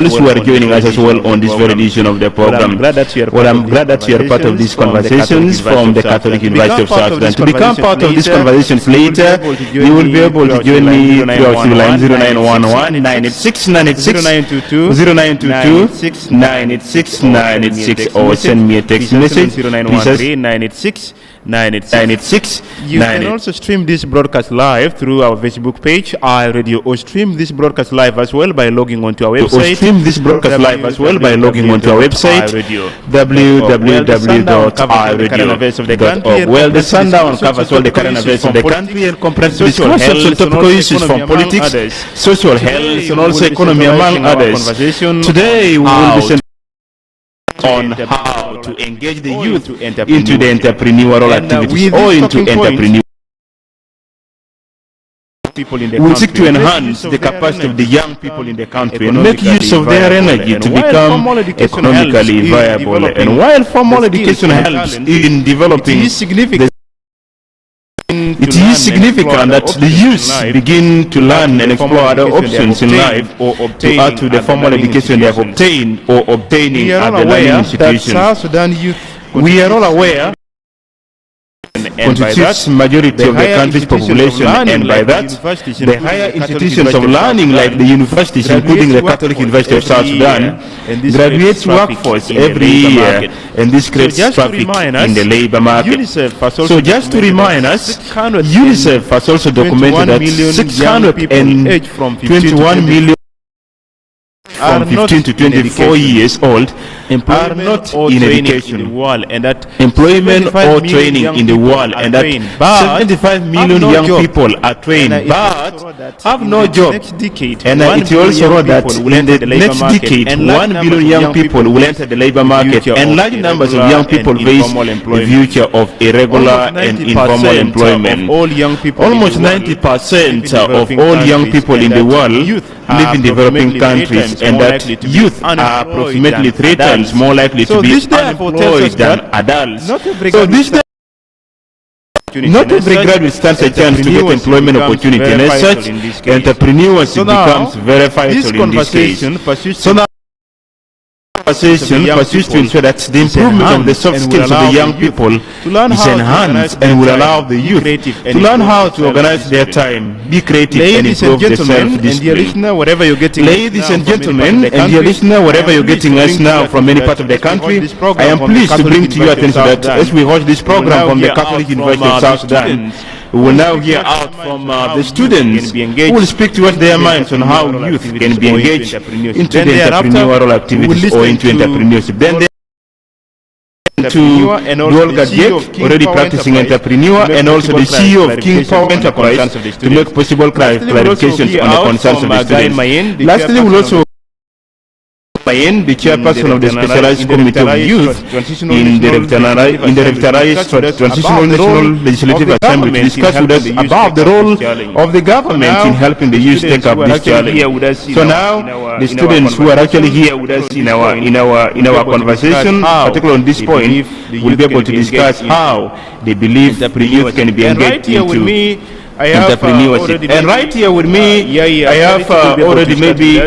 who are joining us as well on this very edition of the program. I'm glad that you are part of these conversations from the Catholic University of South Sudan. To become part of these conversations later, you will be able to join me through our line 0911 986 986 0922 986 986 or send me a text message 0913 986. You can also stream this broadcast live through our Facebook page, iRadio, or stream this broadcast live as well by logging onto our website. www.iradio.org. Well, the Sundown covers all the current affairs of the country and comprehensive discussions on topical issues from politics, social health, and also economy, among others. Today, we will listen on how to engage the youth into the entrepreneurial activities or into entrepreneurship. We seek to enhance the capacity of the young people in the country and make use of their energy to become economically viable. And while formal education helps in developing it is significant that the youth begin to learn and explore other options in life to add to the formal education they have obtained or obtaining at the learning institution. We are all aware constitutes majority of the country's population, and by that, the higher institutions of learning like the universities, including the Catholic University of South Sudan, graduates workforce every year, and this creates traffic in the labor market. So just to remind us, UNICEF has also documented that 621 million from 15 to 24 years old are not in education, employment or training in the world, and that 75 million young people are trained but have no job. And it also wrote that in the next decade, 1 billion young people will enter the labor market, and large numbers of young people face the future of irregular and informal employment. Almost 90% of all young people in the world live in developing countries, and that youth are approximately 3 times more likely to be unemployed than adults. So this not every graduate stands a chance to get employment opportunity, and as such, entrepreneurship becomes very vital in this case. So now, conversation pursues to ensure that the improvement of the soft skills of the young people is enhanced and will allow the youth to learn how to organize their time, be creative, and improve their self-discipline. Ladies and gentlemen, and dear listener, wherever you're getting us now from any part of the country, I am pleased to bring to your attention that as we host this program from the Catholic University of South Sudan, we will now hear out from the students who will speak to us their minds on how youth can be engaged into the entrepreneurial activities or into entrepreneurship. Then to Olga Jake, already practicing entrepreneur, and also the CEO of King Power Enterprise to make possible clarifications on the concerns of the students. Lastly, we'll also the chairperson of the Specialized Committee of Youth in the revitalized Transitional National Legislative Assembly to discuss with us about the role of the government in helping the youth take up this challenge. So now, the students who are actually here with us in our conversation, particularly on this point, will be able to discuss how they believe the youth can be engaged into entrepreneurship. And right here with me, I have already maybe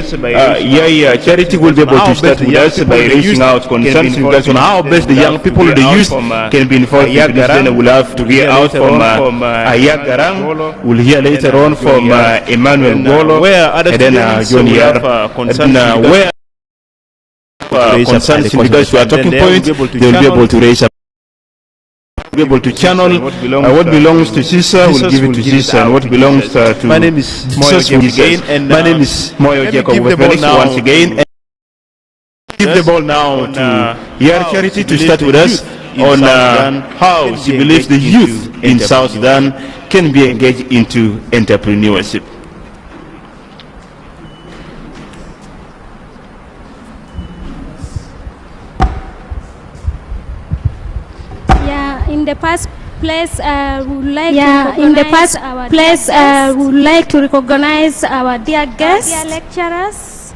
Charity will be able to start with us by reaching out concerns on how best the young people, the youth, can be involved in this. Then we'll have to hear out from Ayag Garang, we'll hear later on from Emmanuel Golo, and then John Yar, where concerns because we are talking points, they will be able to raise up, be able to channel what belongs to Sisa, will give it to Sisa, and what belongs to my name is Moyo again, and my name is Moyo Jacob once again. Give the ball now to Yar Charity to start with us on how she believes the youth in South Sudan can be engaged into entrepreneurship. In the past place, we would like to recognize our dear guests, dear lecturers,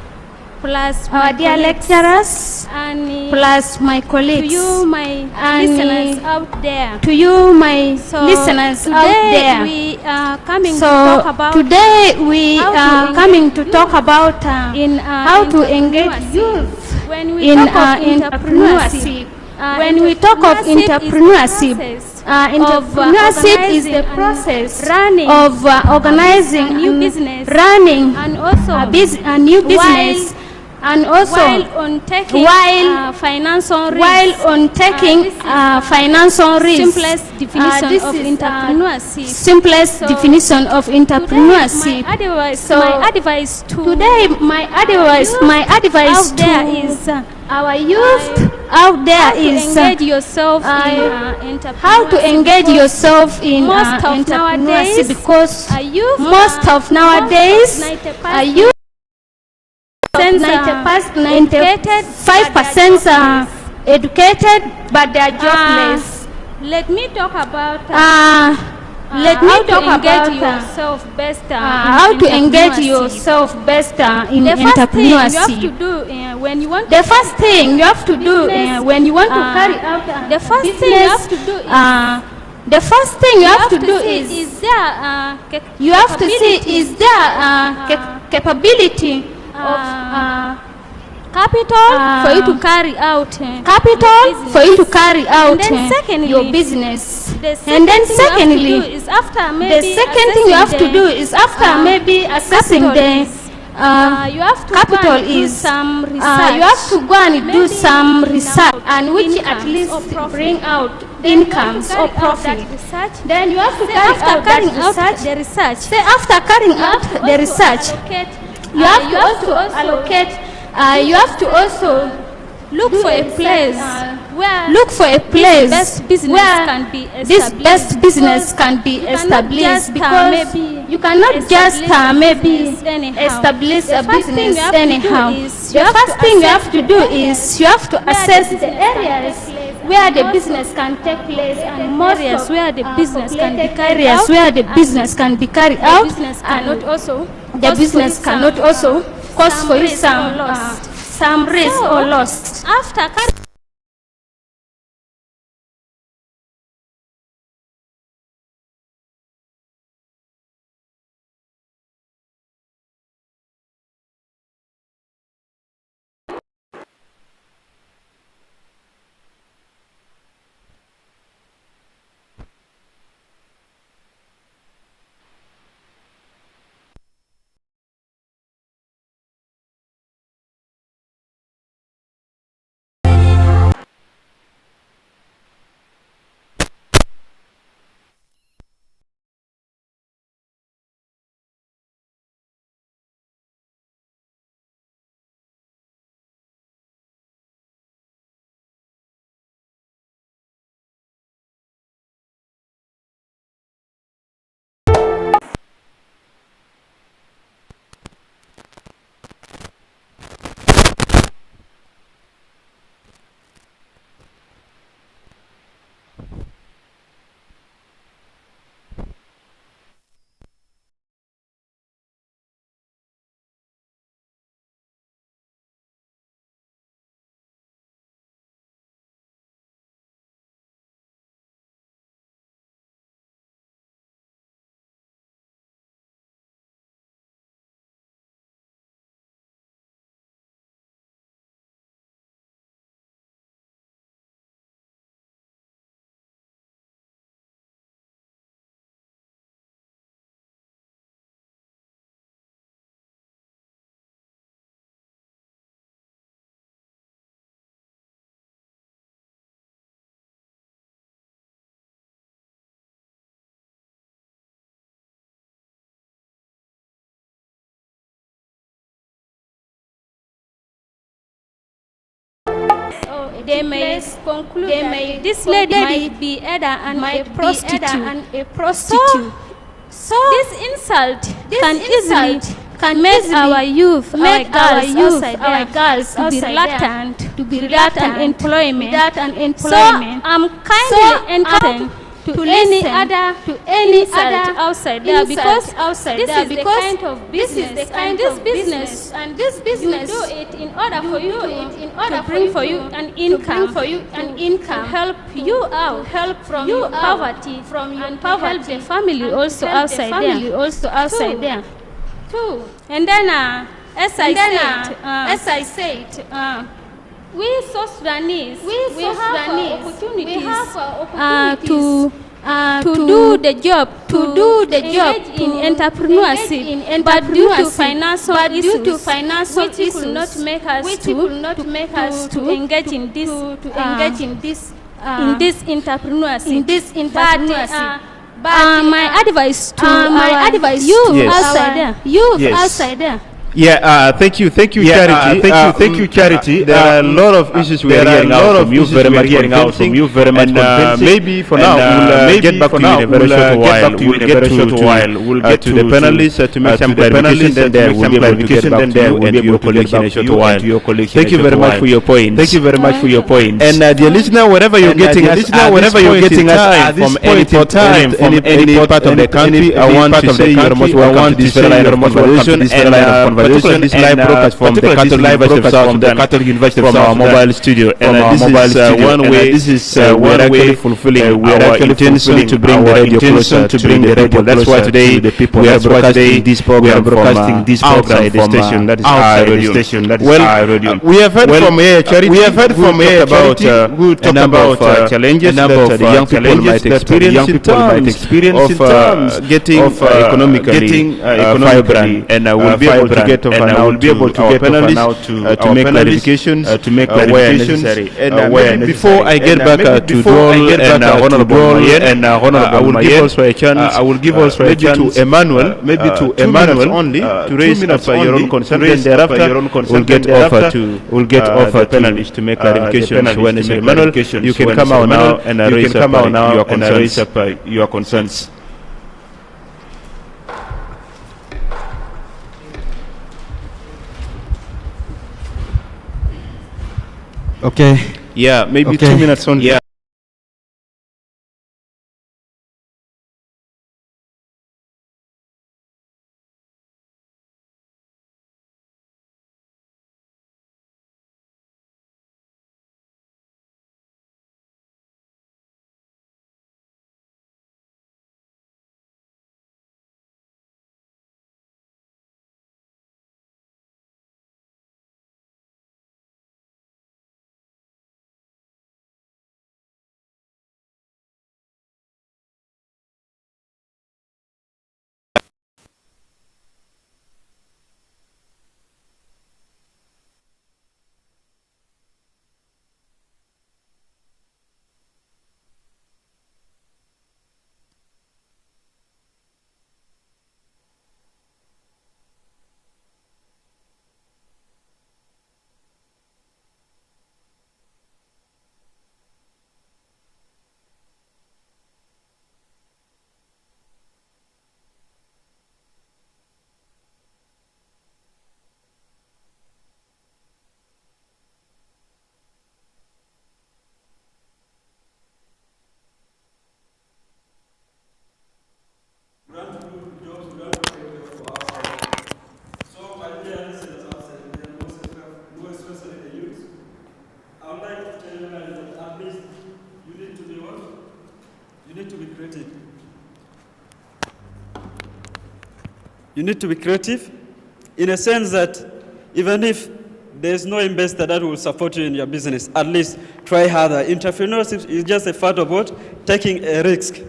plus our dear lecturers, and plus my colleagues, to you, my listeners out there. To you, my So listeners out there. we are coming to So talk about today we are coming to talk about in how to engage youth when we in talk of entrepreneurship. When we talk of entrepreneurship, entrepreneurship is the process of organizing a new business, running and also a new business, and also while on taking financial risk. Simplest definition of entrepreneurship. Simplest definition of entrepreneurship. My advice to today, my advice out there to is our youth out there is engage yourself in how to engage yourself in most of entrepreneurship, nowadays, because most of nowadays are youth. 95% are educated, but they are jobless. Let me talk about yourself best. How to engage yourself best in entrepreneurship. The first thing you have to do when you want to carry out the first thing you have to do the first thing you have to do is you have to see is there capability of capital for you to carry out your business. And then secondly, the second thing you have to do is after maybe assessing the you have to capital do is some research. you have to go and do some research, and which at least bring out incomes or profit. Then you have to carry out the research. Say after carrying out the research, you have to also allocate. You have to also look for a place where this best business can be established, because you cannot just establish a business anyhow. The first thing you have to do is you have to assess the areas where the business can take place, and most areas where the business can be carried areas out. where the business can be carried out, and the business cannot also cause for you some risk or loss. After they may conclude that this lady might be a prostitute. So this insult can easily make our youth, our girls to be reluctant employment. So I'm kindly encouraging to any other outside there, because this is the kind of business, and this business you do it in order for you to bring for you an income, to help you out, help from your poverty, help the family also outside there too. And then as I said, we South Sudanese, we have opportunities to do the job, in entrepreneurship, but due to financial issues, which will not make us to engage in this entrepreneurship. But my advice to youth outside there. Yeah, thank you, Charity. Thank you, Charity. There are a lot of issues we are hearing out from you, very much convincing. Maybe for now, we'll get back to you in a very short while. We'll get to the panelists to make some clarification, then there will be clarification, then there will be your colleagues in a short while. Thank you very much for your points. And dear listener, wherever you're getting us from any part of the country, I want to say you're most welcome to this very line of conversation, particularly this live broadcast from the Catholic University from our mobile studio. And this is one way we are actually fulfilling our intention to bring the radio closer to the people. That's why today we are broadcasting this program outside the station. That is our radio. We have heard from here, Charity. We have heard from here about a number of challenges that the young people might experience in terms of getting economically vibrant, and we'll be able to get over now to our panelists to make clarifications where necessary. And before I get back to Dwal and Honorable Mayen, I will give also a chance. To Emmanuel, to raise up your own concern. Then thereafter, we'll get offer to panelists to make clarifications where necessary. Emmanuel, you can come out now and raise up your concerns. Okay. Yeah, maybe 2 minutes only. Yeah. You need to be creative in a sense that even if there's no investor that will support you in your business, at least try harder. Entrepreneurship is just a fact of what? Taking a risk.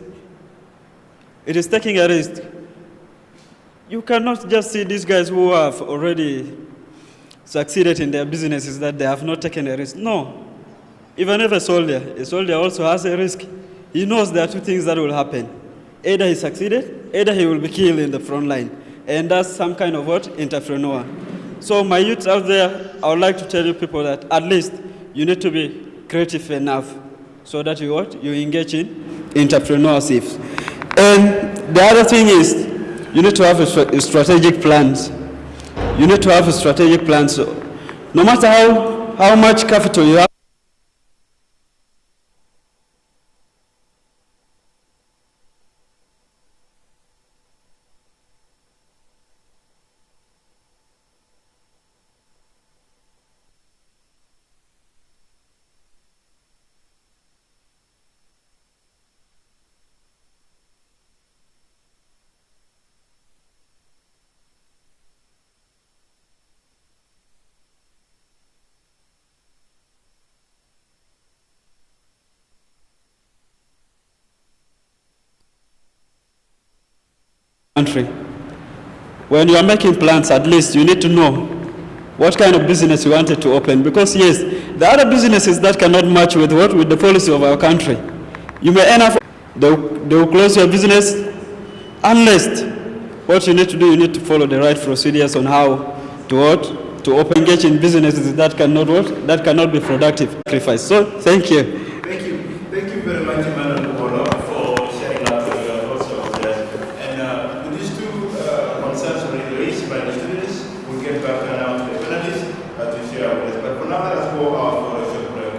It is taking a risk. You cannot just see these guys who have already succeeded in their businesses that they have not taken a risk. No. Even if a soldier also has a risk. He knows there are two things that will happen. Either he succeeded, either he will be killed in the front line. And that's some kind of what? Entrepreneur. So my youths out there, I would like to tell you people that at least you need to be creative enough so that you what? You engage in entrepreneurship. And the other thing is you need to have a strategic plans. You need to have a strategic plan. So no matter how much capital you have, country. When you are making plans, at least you need to know what kind of business you wanted to open. Because yes, there are other businesses that cannot match with the policy of our country. You may end up, they will close your business unless what you need to do, you need to follow the right procedures on how to engage in businesses that cannot be productive. So thank you. Thank you very much, Emmanuel, for sharing out your thoughts on that. And with these two concerns raised by the students, we'll get back now to the panelists to share with us. But for now, let's go out for a short break.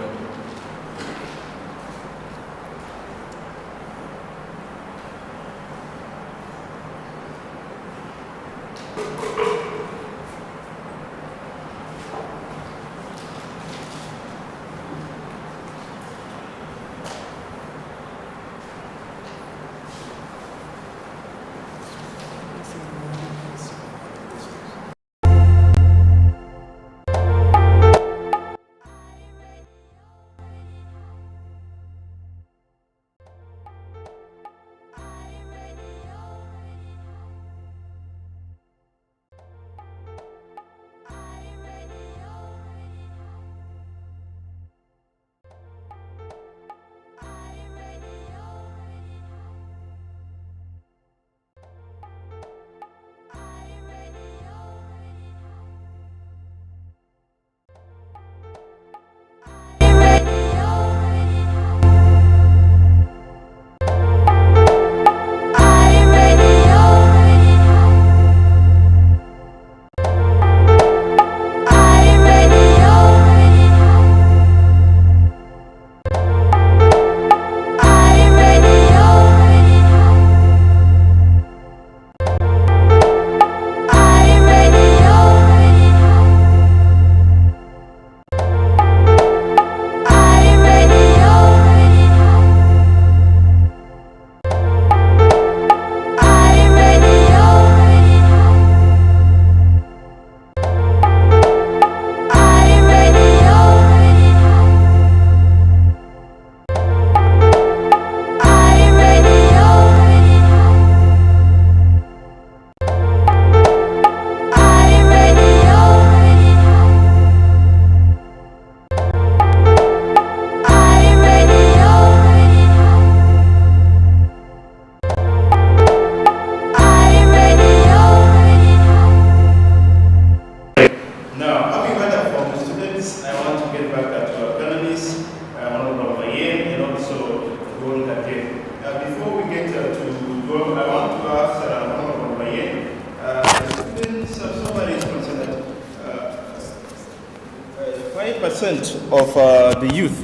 Of the youth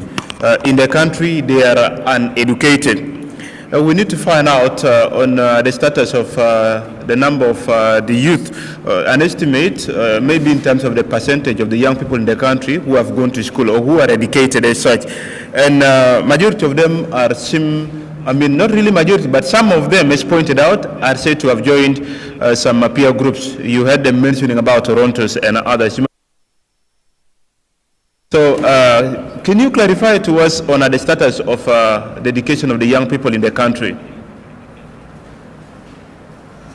in the country, they are uneducated. We need to find out on the status of the number of the youth, an estimate, maybe in terms of the percentage of the young people in the country who have gone to school or who are educated as such. And majority of them are not really majority, but some of them, as pointed out, are said to have joined some peer groups. You heard them mentioning about Torontos and others. So, can you clarify to us on the status of the education of the young people in the country?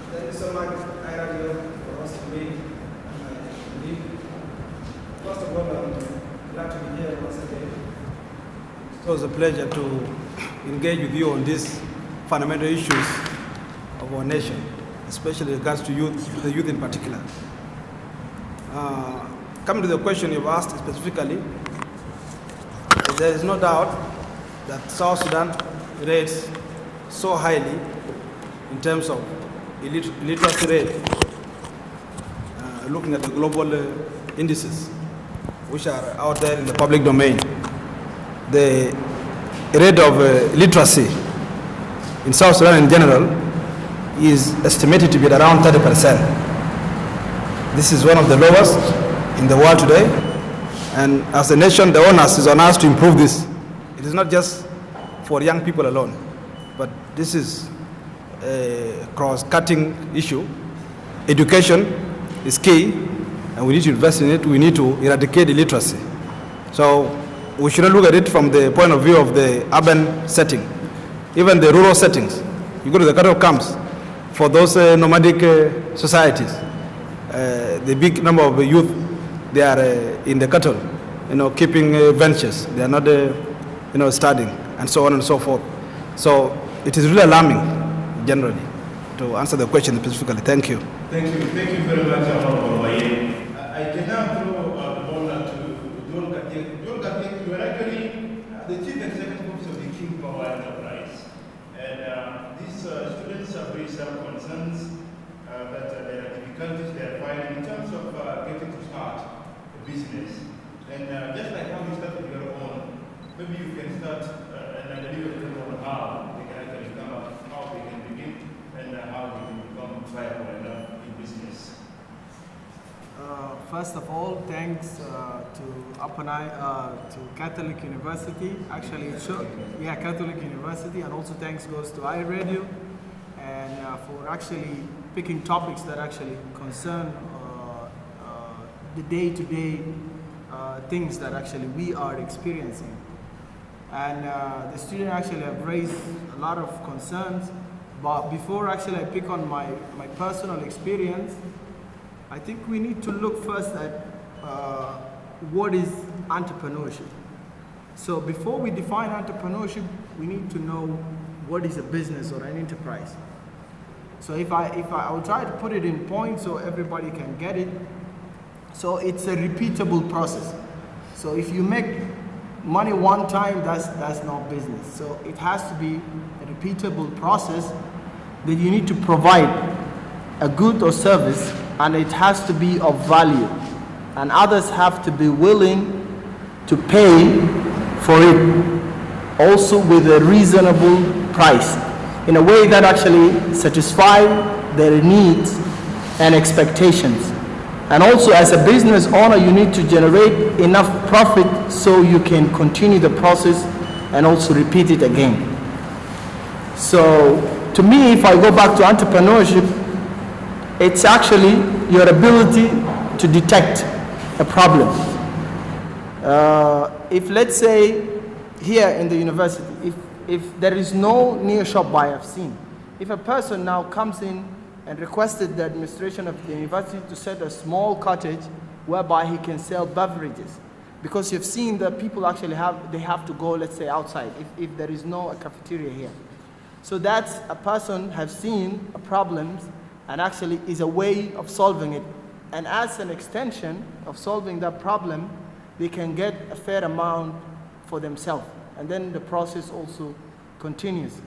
Thank you so much, for us to meet. First of all, I'm glad to be here once again. It was a pleasure to engage with you on these fundamental issues of our nation, especially regards to youth, the youth in particular. Coming to the question you've asked specifically, there is no doubt that South Sudan rates so highly in terms of literacy rate, looking at the global indices, which are out there in the public domain. The rate of literacy in South Sudan in general is estimated to be at around 30%. This is one of the lowest in the world today, and as a nation, the onus is on us to improve this. It is not just for young people alone, but this is a cross-cutting issue. Education is key, and we need to invest in it. We need to eradicate illiteracy. So we should not look at it from the point of view of the urban setting. Even the rural settings, you go to the cattle camps, for those nomadic societies. The big number of youth, they are in the cattle, keeping ventures. They are not, studying, and so on and so forth. So it is really alarming, generally, to answer the question specifically. Thank you. Thank you very much, Honorable Waye. I can now throw the ball to John Katek. John Katek, you are actually the Chief Executive Officer of the King Power Enterprise. And these students have raised some concerns that there are difficulties they are finding in terms of getting to start a business. And just like how you started your own, maybe you can start and deliver them on how they can actually come up, how they can begin, and how they can become viable enough in business. First of all, thanks to Catholic University. Actually, Catholic University, and also thanks goes to iRadio, and for actually picking topics that actually concern the day-to-day things that actually we are experiencing. And the students actually have raised a lot of concerns, but before actually I pick on my personal experience, I think we need to look first at what is entrepreneurship. So before we define entrepreneurship, we need to know what is a business or an enterprise. So if I will try to put it in points so everybody can get it. So it's a repeatable process. So if you make money one time, that's not business. So it has to be a repeatable process that you need to provide a good or service, and it has to be of value, and others have to be willing to pay for it, also with a reasonable price, in a way that actually satisfies their needs and expectations. And also, as a business owner, you need to generate enough profit so you can continue the process and also repeat it again. So to me, if I go back to entrepreneurship, it's actually your ability to detect a problem. If, let's say, here in the university, if there is no near shop buy I've seen, if a person now comes in and requested the administration of the university to set a small cottage whereby he can sell beverages, because you've seen that people actually have to go, let's say, outside if there is no cafeteria here. So that's a person has seen problems and actually is a way of solving it. And as an extension of solving that problem, they can get a fair amount for themselves. And then the process also continues.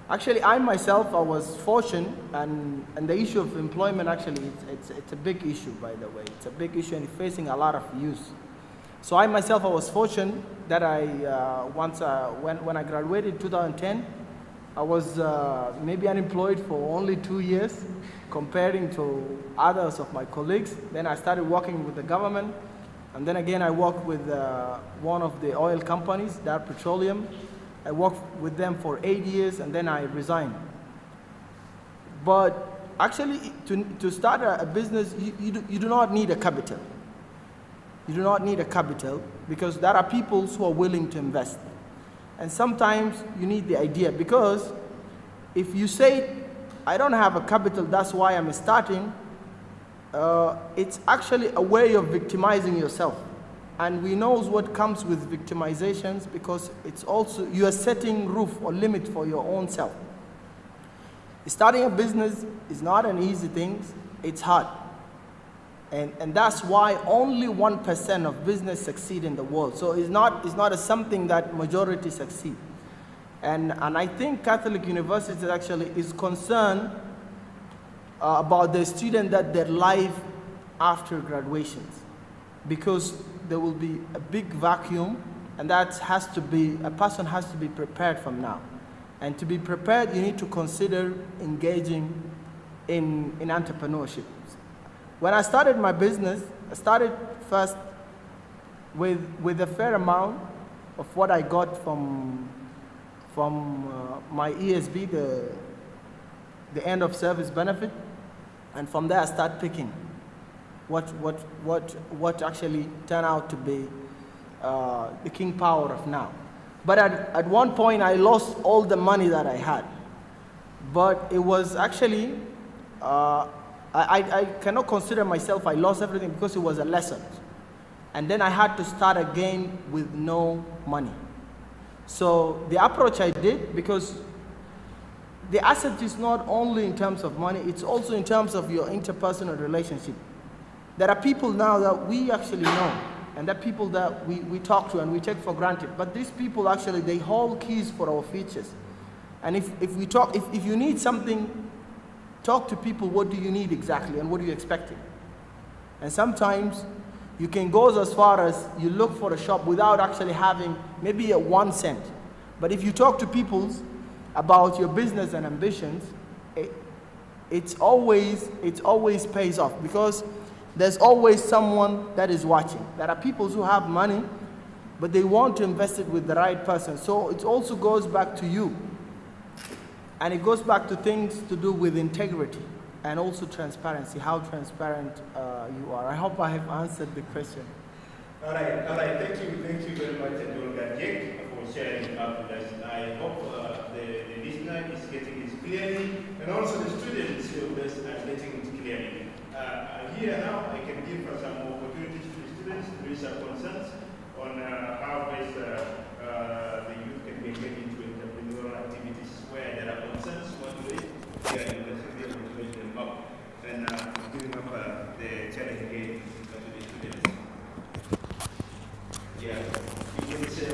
Actually, I myself, I was fortunate, and the issue of employment, actually, it's a big issue, by the way. It's a big issue and facing a lot of youth. So I myself, I was fortunate that when I graduated in 2010, I was maybe unemployed for only 2 years, comparing to others of my colleagues. Then I started working with the government, and then again I worked with one of the oil companies, Dar Petroleum. I worked with them for 8 years, and then I resigned. But actually, to start a business, you do not need a capital. You do not need a capital, because there are people who are willing to invest. And sometimes you need the idea, because if you say, I don't have a capital, that's why I'm starting, it's actually a way of victimizing yourself. And we know what comes with victimizations, because it's also, you are setting roof or limit for your own self. Starting a business is not an easy thing, it's hard. And that's why only 1% of business succeed in the world. So it's not something that majority succeed. And I think Catholic University actually is concerned about the student, that their life after graduations, because there will be a big vacuum, and that has to be, a person has to be prepared from now. And to be prepared, you need to consider engaging in entrepreneurship. When I started my business, I started first with a fair amount of what I got from my ESB, the end of service benefit, and from there I started picking what actually turned out to be the King Power of now. But at one point I lost all the money that I had. But it was actually, I cannot consider myself I lost everything because it was a lesson. And then I had to start again with no money. So the approach I did, because the asset is not only in terms of money, it's also in terms of your interpersonal relationship. There are people now that we actually know, and there are people that we talk to and we take for granted. But these people actually, they hold keys for our futures. And if you need something, talk to people, what do you need exactly and what are you expecting? And sometimes you can go as far as you look for a shop without actually having maybe a 1 cent. But if you talk to people about your business and ambitions, it's always pays off, because there's always someone that is watching. There are people who have money, but they want to invest it with the right person. So it also goes back to you. And it goes back to things to do with integrity and also transparency, how transparent you are. I hope I have answered the question. All right. Thank you very much, Dr. Jake, for sharing up with us. I hope the listener is getting this clearly, and also the students of this are getting it clearly. Here now, I can give some opportunities to the students to raise some concerns on how best the youth can be engaged into entrepreneurial activities where there are concerns. One way, they are able to raise them up, and giving up the challenge again to the students. Yeah, you can say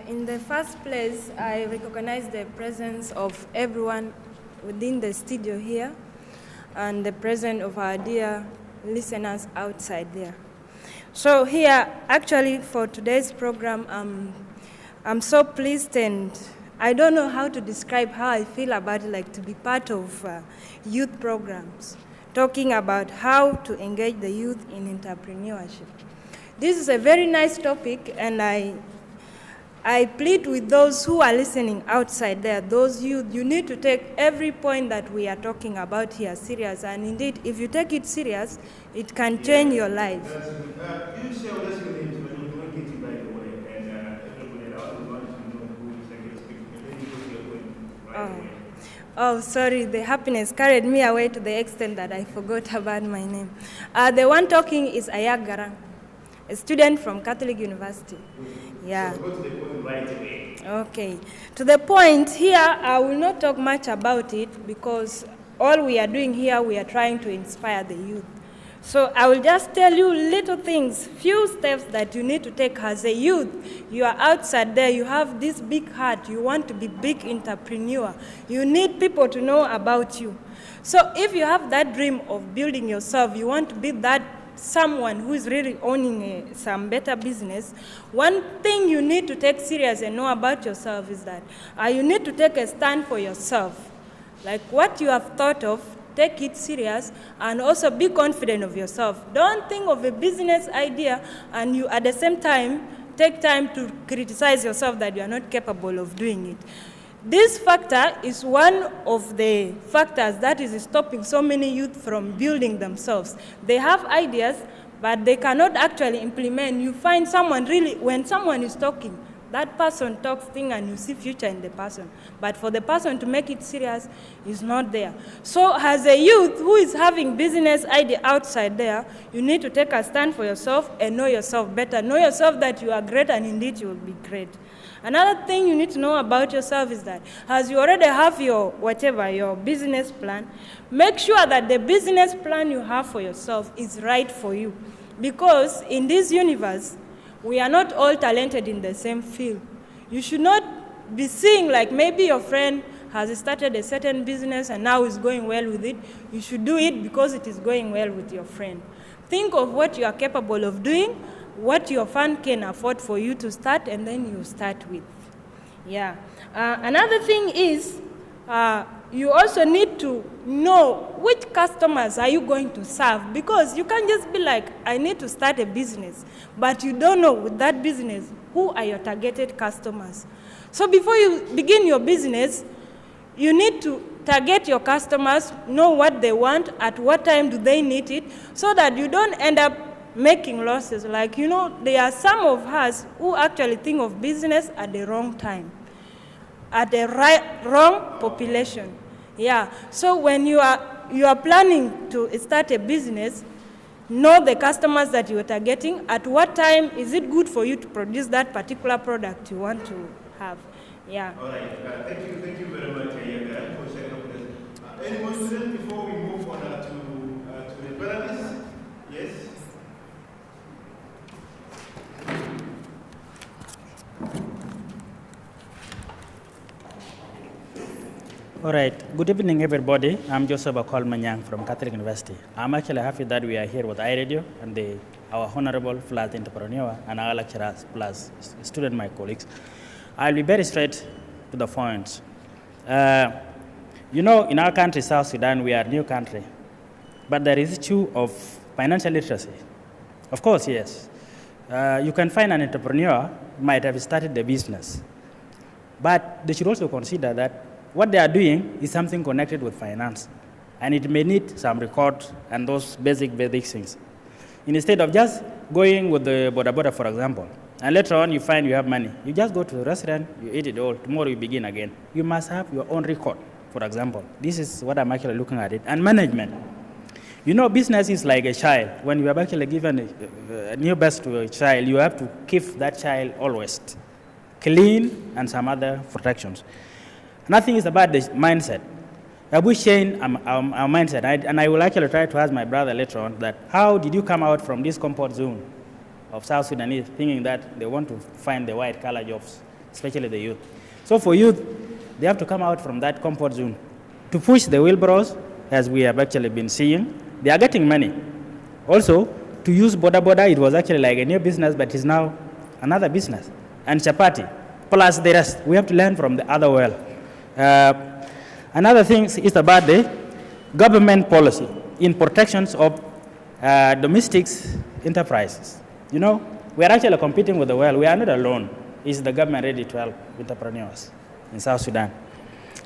in the first place, I recognize the presence of everyone within the studio here and the presence of our dear listeners outside there. So here, actually, for today's program, I'm so pleased, and I don't know how to describe how I feel about it, like to be part of youth programs, talking about how to engage the youth in entrepreneurship. This is a very nice topic, and I plead with those who are listening outside there, those youth, you need to take every point that we are talking about here serious. And indeed, if you take it serious, it can change your life. You say all this your name, but you don't get it right away. And everybody else wants to know who is against speaking. And then you go to your point right away. Oh, sorry, the happiness carried me away to the extent that I forgot about my name. The one talking is Ayagara, a student from Catholic University. Yeah. So go to the point right away. Okay. To the point here, I will not talk much about it because all we are doing here, we are trying to inspire the youth. So I will just tell you little things, few steps that you need to take as a youth. You are outside there, you have this big heart, you want to be big entrepreneur. You need people to know about you. So if you have that dream of building yourself, you want to be that someone who is really owning some better business, one thing you need to take serious and know about yourself is that you need to take a stand for yourself. Like what you have thought of, take it serious, and also be confident of yourself. Don't think of a business idea and you at the same time take time to criticize yourself that you are not capable of doing it. This factor is one of the factors that is stopping so many youth from building themselves. They have ideas, but they cannot actually implement. You find someone really, when someone is talking, that person talks thing and you see future in the person. But for the person to make it serious is not there. So as a youth who is having business idea outside there, you need to take a stand for yourself and know yourself better. Know yourself that you are great and indeed you will be great. Another thing you need to know about yourself is that as you already have your business plan, make sure that the business plan you have for yourself is right for you. Because in this universe, we are not all talented in the same field. You should not be seeing like maybe your friend has started a certain business and now is going well with it. You should do it because it is going well with your friend. Think of what you are capable of doing, what your fund can afford for you to start, and then you start with. Yeah. Another thing is you also need to know which customers are you going to serve, because you can't just be like, I need to start a business, but you don't know with that business who are your targeted customers. So before you begin your business, you need to target your customers, know what they want, at what time do they need it, so that you don't end up making losses. Like, you know, there are some of us who actually think of business at the wrong time, at the wrong population. Yeah. So when you are planning to start a business, know the customers that you are targeting. At what time is it good for you to produce that particular product you want to have? Yeah. All right. Thank you very much, Yaga, for sharing with us. Any more students before we move on to the panelists? Yes. All right. Good evening, everybody. I'm Joseph Akolmanyang from Catholic University. I'm actually happy that we are here with iRadio and our honorable plus entrepreneur and our lecturers plus student, my colleagues. I'll be very straight to the point. You know, in our country, South Sudan, we are a new country, but there is issue of financial literacy. Of course, yes. You can find an entrepreneur might have started the business, but they should also consider that what they are doing is something connected with finance, and it may need some record and those basic things. Instead of just going with the boda, for example, and later on you find you have money, you just go to the restaurant, you eat it all, tomorrow you begin again. You must have your own record, for example. This is what I'm actually looking at it. And management. You know, business is like a child. When you have actually given a new birth to a child, you have to keep that child always clean and some other protections. Nothing is about the mindset. We change our mindset, and I will actually try to ask my brother later on that how did you come out from this comfort zone of South Sudanese thinking that they want to find the white collar jobs, especially the youth. So for youth, they have to come out from that comfort zone to push the wheelbarrows, as we have actually been seeing. They are getting money. Also, to use boda, it was actually like a new business, but it's now another business. And chapati, plus the rest, we have to learn from the other world. Another thing is about the government policy in protections of domestic enterprises. You know, we are actually competing with the world. We are not alone. Is the government ready to help entrepreneurs in South Sudan?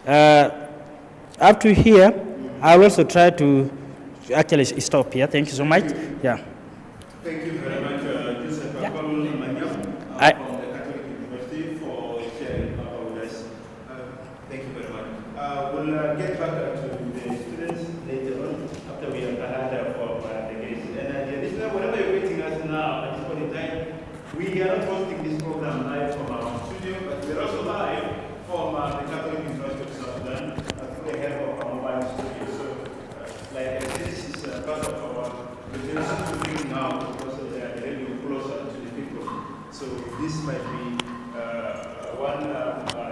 Up to here, I will also try to actually stop here. Thank you so much. Yeah. Thank you very much, Joseph Akolmanyang from the Catholic University for sharing with us. Thank you very much. We'll get back to the students later on after we have heard from the guests. And listener, whatever you're waiting us now at this point in time, we are not hosting this program live from our studio, but we're also live from the Catholic University of South Sudan through the help of our mobile studio. So, like I said, this is part of our presentation to bring now because they are really closer to the people. So this might be one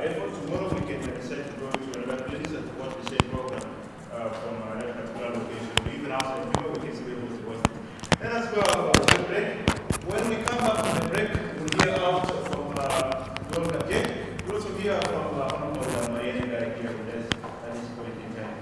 effort. Tomorrow we can decide to go to another place and watch the same program from a particular location. Even outside Juba, we can still be able to watch it. Let us go to the break. When we come back from the break, we'll hear out from Dr. Jay. We'll also hear from Honorable Mariana Gary here with us at this point in time.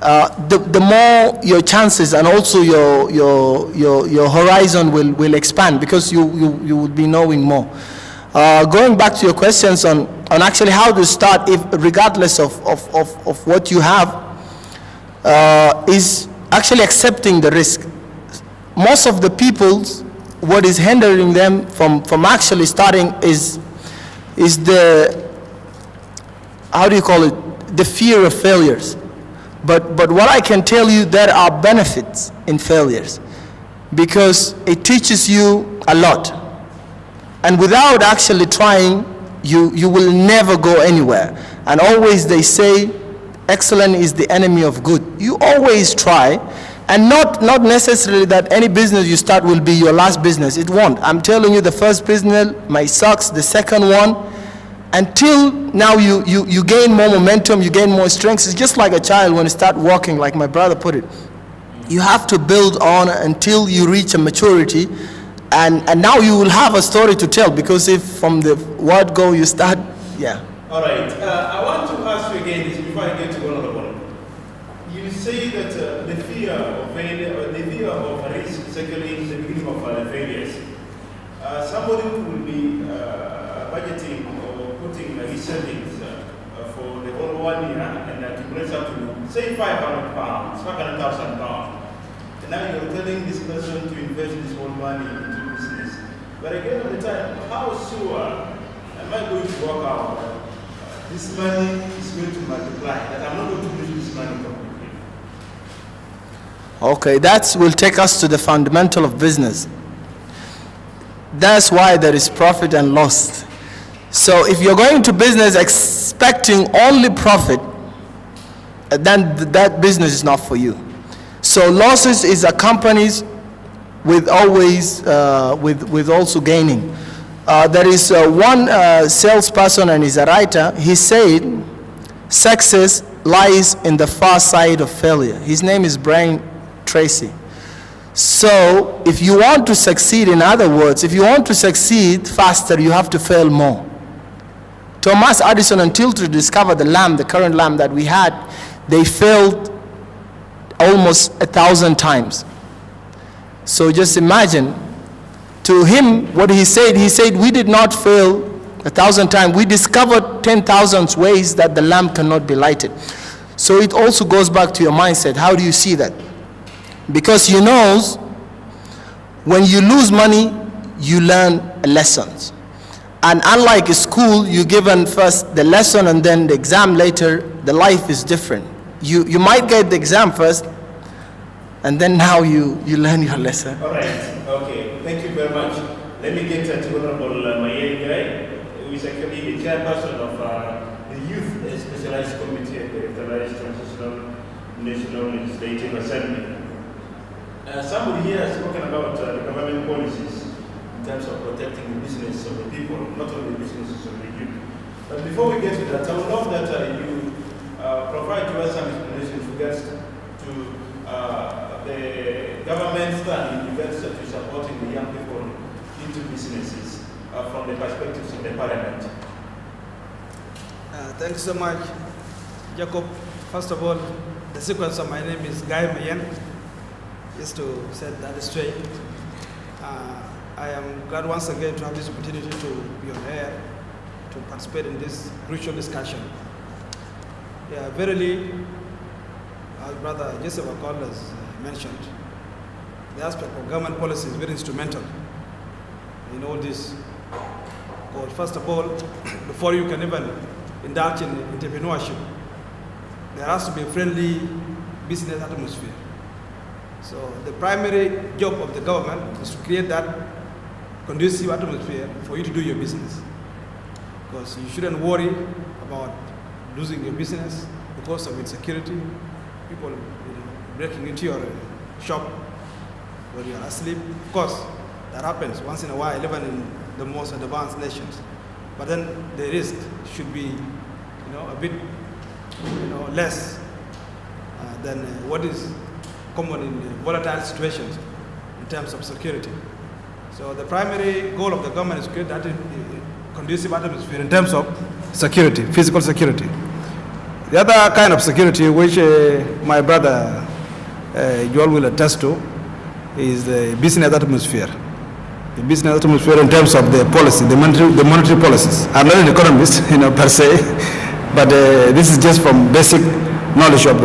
the more your chances and also your horizon will expand, because you will be knowing more. Going back to your questions on actually how to start, if regardless of what you have, is actually accepting the risk. Most of the people, what is hindering them from actually starting is the, how do you call it, the fear of failures. But what I can tell you, there are benefits in failures, because it teaches you a lot. And without actually trying, you will never go anywhere. And always they say, excellence is the enemy of good. You always try, and not necessarily that any business you start will be your last business. It won't. I'm telling you, the first business might suck, the second one, until now you gain more momentum, you gain more strength. It's just like a child when you start walking, like my brother put it. You have to build on until you reach a maturity, and now you will have a story to tell, because if from the word go you start, yeah. All right. I want to ask you again this before I get to another one. You say that the fear of failure, or the fear of risk, secondly, in the beginning of failures. Somebody will be budgeting or putting his savings for the whole 1 year, and to raise up to, say, £500, £500,000. And now you're telling this person to invest this whole money into business. But again, at the time, how sure am I going to work out this money is going to multiply, that I'm not going to lose this money completely? Okay, that will take us to the fundamental of business. That's why there is profit and loss. So if you're going to business expecting only profit, then that business is not for you. So losses is accompanied with always with also gaining. There is one salesperson, and he's a writer. He said, success lies in the far side of failure. His name is Brian Tracy. So if you want to succeed, in other words, if you want to succeed faster, you have to fail more. Thomas Edison, until to discover the lamp, the current lamp that we had, they failed almost 1,000 times. So just imagine, to him, what he said, we did not fail 1,000 times. We discovered 10,000 ways that the lamp cannot be lighted. So it also goes back to your mindset. How do you see that? Because you know, when you lose money, you learn lessons. And unlike school, you're given first the lesson and then the exam later. The life is different. You might get the exam first, and then now you learn your lesson. All right. Okay. Thank you very much. Let me get to Honorable Mayeri Guy, who is actually the chairperson of the Youth Specialized Committee at the Revitalized Transitional National Legislative Assembly. Somebody here has spoken about the government policies in terms of protecting the business of the people, not only the businesses of the youth. But before we get to that, I would love that you provide to us some explanation with regards to the government stand in regards to supporting the young people into businesses from the perspectives of the parliament. Thanks so much, Jacob. First of all, the sequence of my name is Guy Mayen. Just to set that straight, I am glad once again to have this opportunity to be on air, to participate in this crucial discussion. Yeah, verily, as Brother Joseph Akol has mentioned, the aspect of government policy is very instrumental in all this. Well, first of all, before you can even indulge in entrepreneurship, there has to be a friendly business atmosphere. So the primary job of the government is to create that conducive atmosphere for you to do your business. Because you shouldn't worry about losing your business because of insecurity, people breaking into your shop when you are asleep. Of course, that happens once in a while, even in the most advanced nations. But then the risk should be, a bit, less than what is common in volatile situations in terms of security. So the primary goal of the government is to create that conducive atmosphere in terms of security, physical security. The other kind of security which my brother Joel will attest to is the business atmosphere. The business atmosphere in terms of the policy, the monetary policies. I'm not an economist, per se, but this is just from basic knowledge of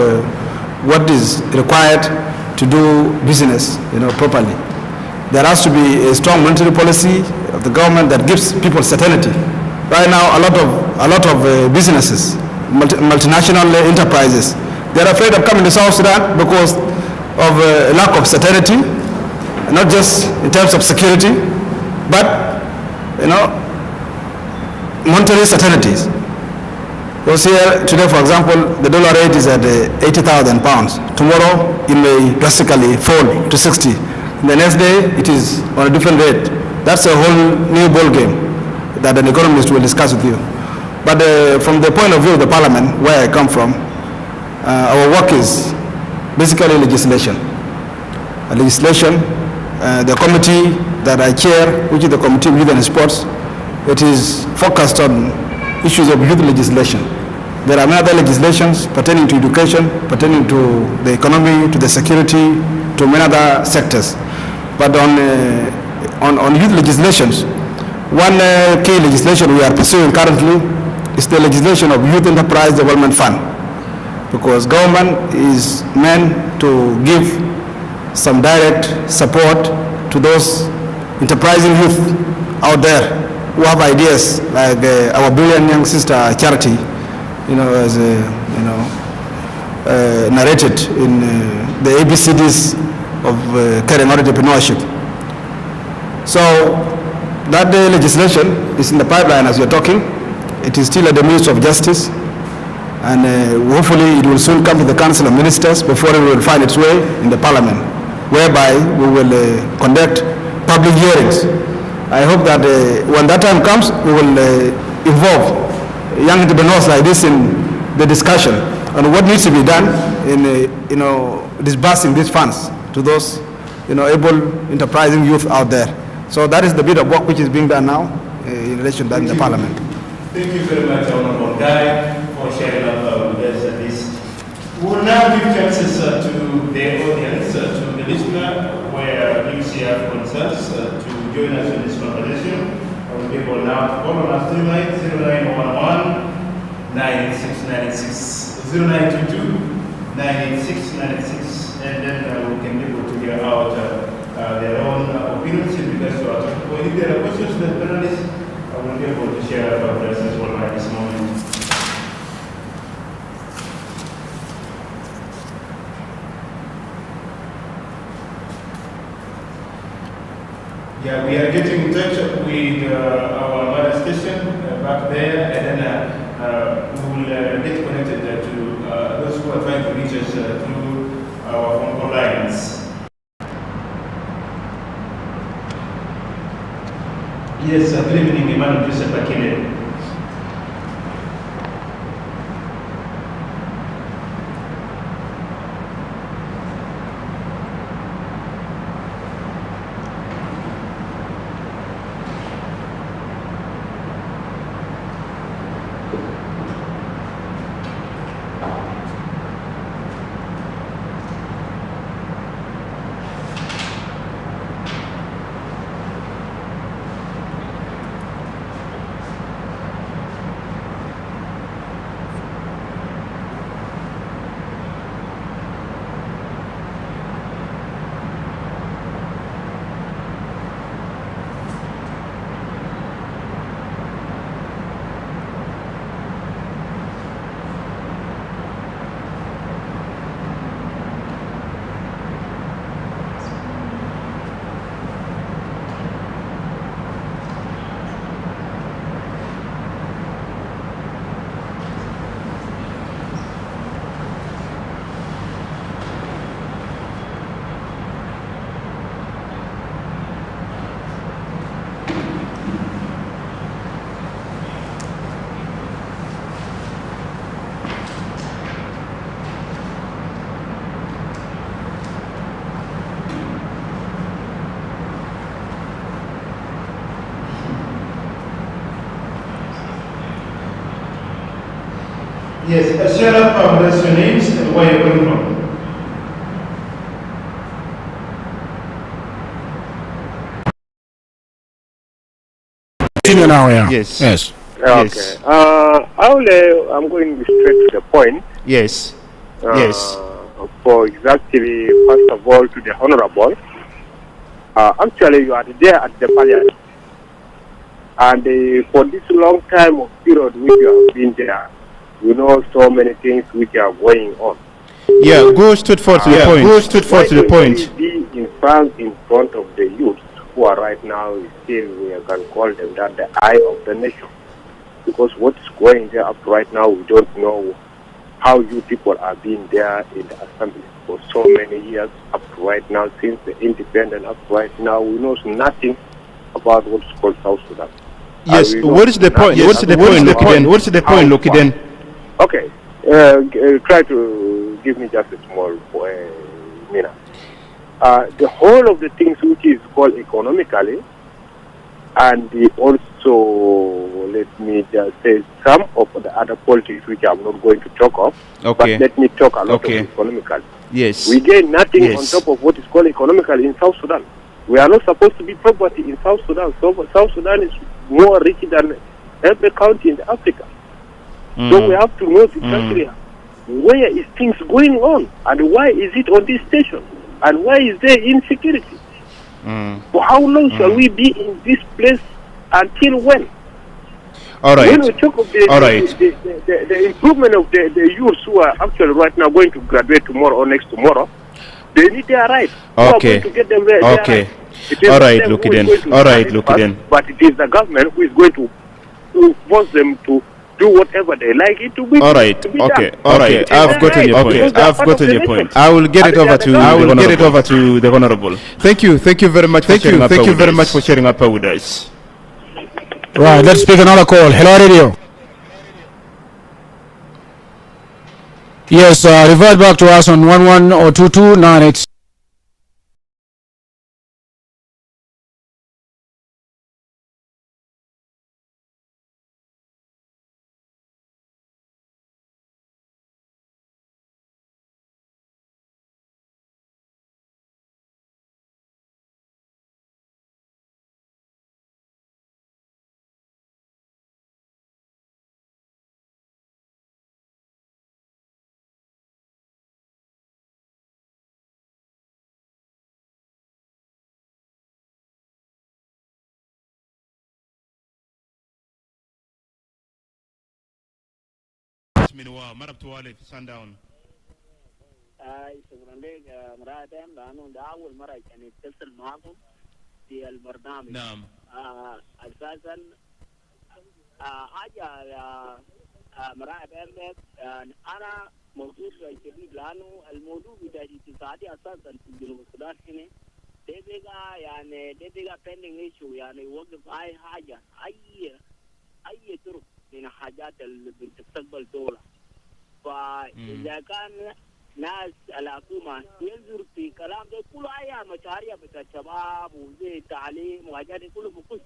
what is required to do business, properly. There has to be a strong monetary policy of the government that gives people certainty. Right now, a lot of businesses, multinational enterprises, they're afraid of coming to South Sudan because of lack of certainty, not just in terms of security, but monetary certainties. Because here today, for example, the dollar rate is at 80,000 pounds. Tomorrow it may drastically fall to 60. The next day it is on a different rate. That's a whole new ball game that an economist will discuss with you. But from the point of view of the parliament, where I come from, our work is basically legislation. The committee that I chair, which is the Committee of Youth and Sports, it is focused on issues of youth legislation. There are many other legislations pertaining to education, pertaining to the economy, to the security, to many other sectors. But on youth legislations, one key legislation we are pursuing currently is the legislation of Youth Enterprise Development Fund, because government is meant to give some direct support to those enterprising youth out there who have ideas, like our brilliant young sister Charity, as narrated in the ABCDs of caring entrepreneurship. So that legislation is in the pipeline as you're talking. It is still at the Ministry of Justice, and hopefully it will soon come to the Council of Ministers before it will find its way in the Parliament, whereby we will conduct public hearings. I hope that when that time comes, we will involve young entrepreneurs like this in the discussion on what needs to be done in disbursing these funds to those able enterprising youth out there. So that is the bit of work which is being done now in relation to that in the Parliament. Thank you very much, Honorable Guy, for sharing with us this. We will now give chances to the audience, to the listener, where you see have concerns, to join us in this conversation. I will give all now call on us 0911 9696 0922 98696, and then we can be able to hear out their own opinions in regards to our topic. If there are questions to the panelists, I will be able to share our presence all right this moment. Yeah, we are getting in touch with our mother station back there, and then we will get connected to those who are trying to reach us through our phone call lines. Yes, good evening, Emmanuel Joseph Akile. Yes, shut up, that's your names and where you're coming from. Now, yeah. Yes. Yes. Okay. Yes. I'm going straight to the point. Yes. Yes. For exactly, first of all, to the Honorable. Actually, you are there at the Parliament. And for this long time of period which you have been there, you know so many things which are going on. Yeah, go straight forward to the point. Go straight forward to the point. Be in front of the youth who are right now, still we can call them that the eye of the nation. Because what's going there up right now, we don't know how you people are being there in the assembly for so many years up to right now, since the independence up to right now, we know nothing about what's called South Sudan. Yes, what is the point? What's the point? What's the point, Loki, then? Okay, try to give me just a small minute. The whole of the things which is called economically, and also, let me just say, some of the other politics which I'm not going to talk of, but let me talk a lot of economically. Yes. We gain nothing on top of what is called economically in South Sudan. We are not supposed to be property in South Sudan. So South Sudan is more rich than every country in Africa. So we have to know exactly where is things going on and why is it on this station and why is there insecurity. For how long shall we be in this place until when? All right. When we talk of the improvement of the youths who are actually right now going to graduate tomorrow or next tomorrow, they need their rights. Okay. To get them their okay. Rights. All right, look then. All right, look then. But it is the government who is going to force them to do whatever they like it to be. All right. To be Okay. done. All right. I've gotten your point. I've gotten your point. I will get it over to. I will get it over to the honorable. Thank you. Thank you very much. Thank you. Thank you very much for sharing up with us. Right. Let's pick another call. Hello, radio. Yes. Revert back to us on 11 or 2298. مرحبا توالي في Sundown. شكرا لك مراتب لانه ده اول مره كان يتصل معكم في البرنامج. نعم. اساسا حاجه يا مراتب انا موجود شديد لانه الموضوع بتاع الاقتصادي اساسا في جنوب السودان هنا ده بقى يعني ده بقى pending issue يعني يوقف اي حاجه اي طرق من الحاجات اللي بتستقبل دوله. فاذا كان ناس الحكومه ينظر في كلام ده كله اي مشاريع بتاع الشباب وزي التعليم وحاجات كله بخش.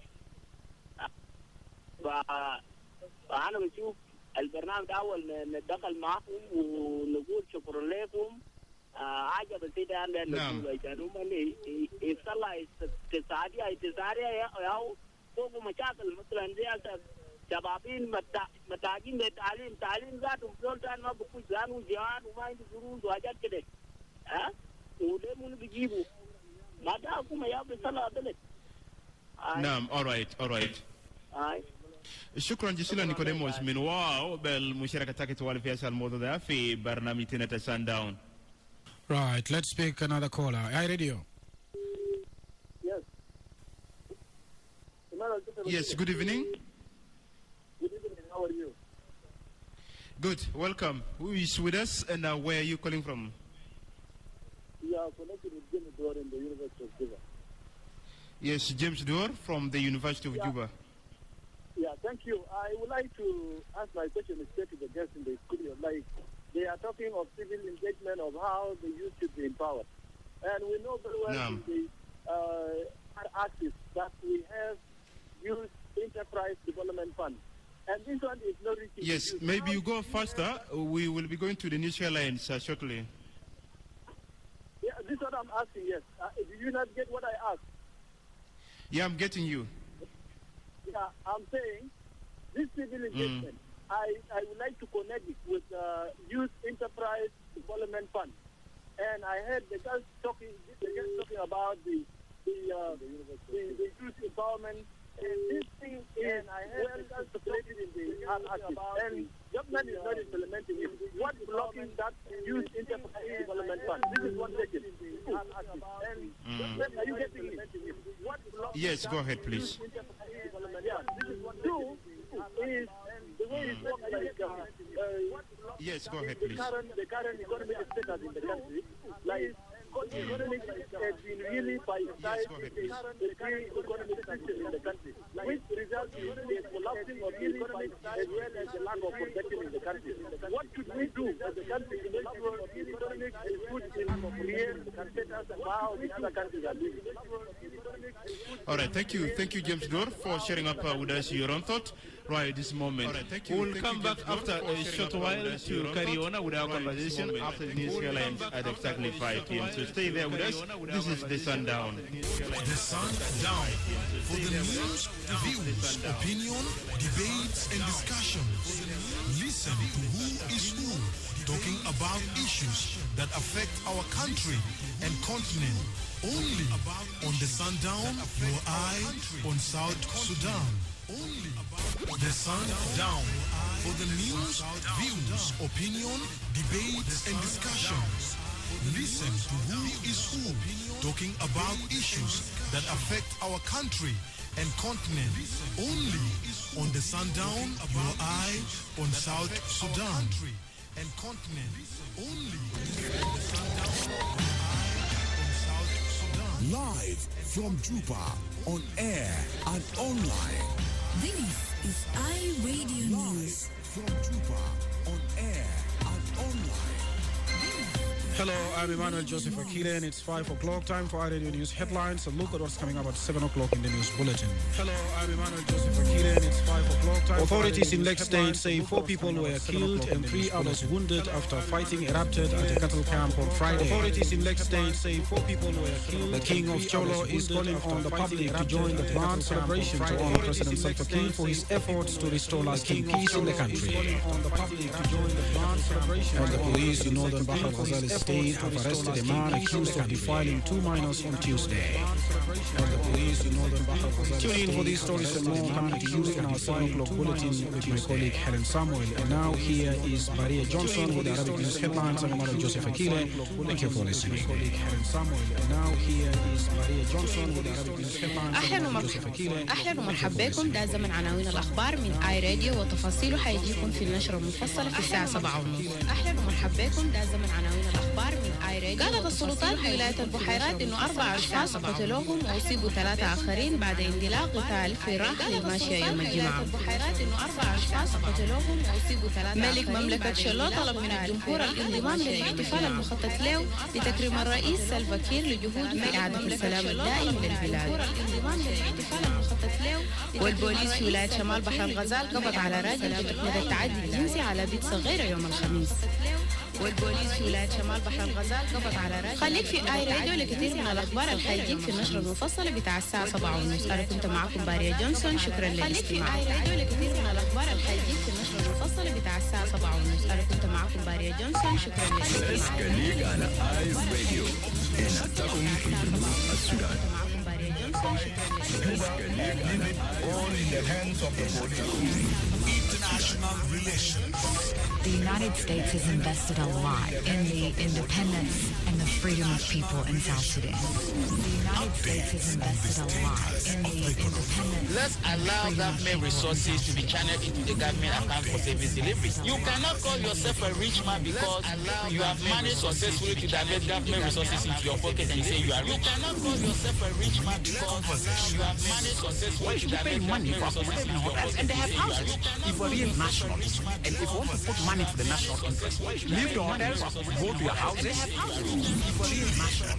فانا بشوف البرنامج ده اول ندخل معكم ونقول شكرا لكم. حاجه بسيطه عندنا نقول عشان هم يصلح اقتصاديه او فوق مشاكل مثلا زي شبابين محتاجين للتعليم، تعليم ذاتهم زولتان ما بكون زانوا جهاد وما عنده فلوس وحاجات كده. وده من بيجيبوا ما ده حكومه يا بيصلح بلد. نعم. all right. شكرا جزيلا نيكوديموس من واو بالمشاركة تاعك توالي في هذا الموضوع ده في برنامجنا Sundown. Right, let's pick another caller. Hi, radio. Yes. Yes, good evening. Good evening, how are you? Good, welcome. Who is with us and where are you calling from? We are connected with James Dore in the University of Juba. Yes, James Dore from the University of Juba. Yeah, thank you. I would like to ask my question straight to the guests in the studio. Like, they are talking of civil engagement, of how the youth should be empowered. And we know very well in the axis that we have youth enterprise development fund. And this one is not reaching. Yes, maybe you go faster. We will be going to the initial lines shortly. Yeah, this is what I'm asking, yes. Do you not get what I asked? Yeah, I'm getting you. Yeah, I'm saying this civil investment, I would like to connect it with Youth Enterprise Development Fund. And I heard the guys talking about the youth empowerment. And this thing is well stipulated in the Act, and government is not implementing it. What blocking that Youth Enterprise Development Fund? This is one second. And government, are you getting it? What blocking Yes, go ahead, please. Yeah, this is one. Two is the way you talk like yes, go ahead, please. The current economic status in the country, like economic has been really prioritized the three economic system in the country, which results in the collapsing of the economic as well as the lack of protection in the country. What should we do as a country to make sure the economic is put in clear status of how the other countries are doing? All right, thank you, James Dor, for sharing up with us your own thought right at this moment. We'll come back after a short while to carry on with our conversation after the initial lines at exactly 5 p.m. So stay there with us. This is the Sundown. The Sundown. For the news, views, opinion, debates, and discussions. Listen to who is who, talking about issues that affect our country and continent. Only on the Sundown, your eye on South Sudan. Only the Sundown. For the news, views, opinion, debates, and discussions. Listen to who is who, talking about issues that affect our country and continent. Only on the Sundown, your eye on South Sudan and continent. Only on the Sundown. Live from Juba, on air and online. This is iRadio News. From Juba, on air and online. Hello, I'm Emmanuel Joseph Akile, and it's 5 o'clock. Time for iRadio News headlines. A look at what's coming up at 7 o'clock in the news bulletin. Hello, I'm Emmanuel Joseph Akile, and it's 5 o'clock. Time authorities in Lake State say 4 people were killed and 3 others wounded after fighting erupted at a cattle camp on Friday. Authorities in Lake State say 4 people were killed. The King of Cholo is calling on the public to join the planned celebration to honor President Salva Kiir for his efforts to restore lasting peace in the country. And the police in northern Bahr el-Ghazal state have arrested a man accused of defiling 2 minors on Tuesday. Tune in for these stories and more coming to you in our 7 o'clock bulletin with my colleague Helen Samuel. And now here is Maria Johnson with the Arabic News headlines. I'm Emmanuel Joseph Akile. Thank you for listening. أهلا ومرحبا بكم. ده زمن عناوين الأخبار من آي راديو وتفاصيله حيجيكم في النشرة المفصلة في الساعة 7:30. أهلا ومرحبا بكم. ده زمن عناوين الأخبار من آي راديو. قالت السلطات بولاية البحيرات إنه 4 أشخاص قتلوهم وأصيبوا 3 آخرين بعد اندلاق قتال في راحة للماشية يوم الجمعة. ملك مملكة شلو طلب من الجمهور الانضمام للاحتفال المخطط له لتكريم الرئيس سلفا كير لجهود إعادة السلام الدائم للبلاد. والبوليس في ولاية شمال بحر الغزال قبض على راجل بتهمة التعدي الجنسي على بنت صغيرة يوم الخميس. والبوليس في ولاية شمال بحر الغزال قبض على راجل. خليك في آي راديو لكثير من الأخبار اللي حيجيك في النشرة المفصلة بتاع الساعة 7:30. أنا كنت معكم باريا جونسون. شكرا للاستماع. خليك في آي راديو لكثير من الأخبار اللي حيجيك في النشرة المفصلة بتاع الساعة 7:30. أنا كنت معكم باريا جونسون. شكرا للاستماع. اسكاليك على آي راديو. إنتكم في جنوب السودان. All in the hands of the police. International relations. The United States has invested a lot in the independence and the freedom of people in South Sudan. The United States has invested a lot in the independence. Let's allow government resources to be channeled into the government account for service delivery. You cannot call yourself a rich man because you have managed successfully to divert government resources into your pocket and you say you are rich. You cannot call yourself a rich man because you have managed successfully to divert government resources into your pocket and they have houses. If we're real nationalists and if we want to put money to the national interest. Leave the hotels, go to your houses.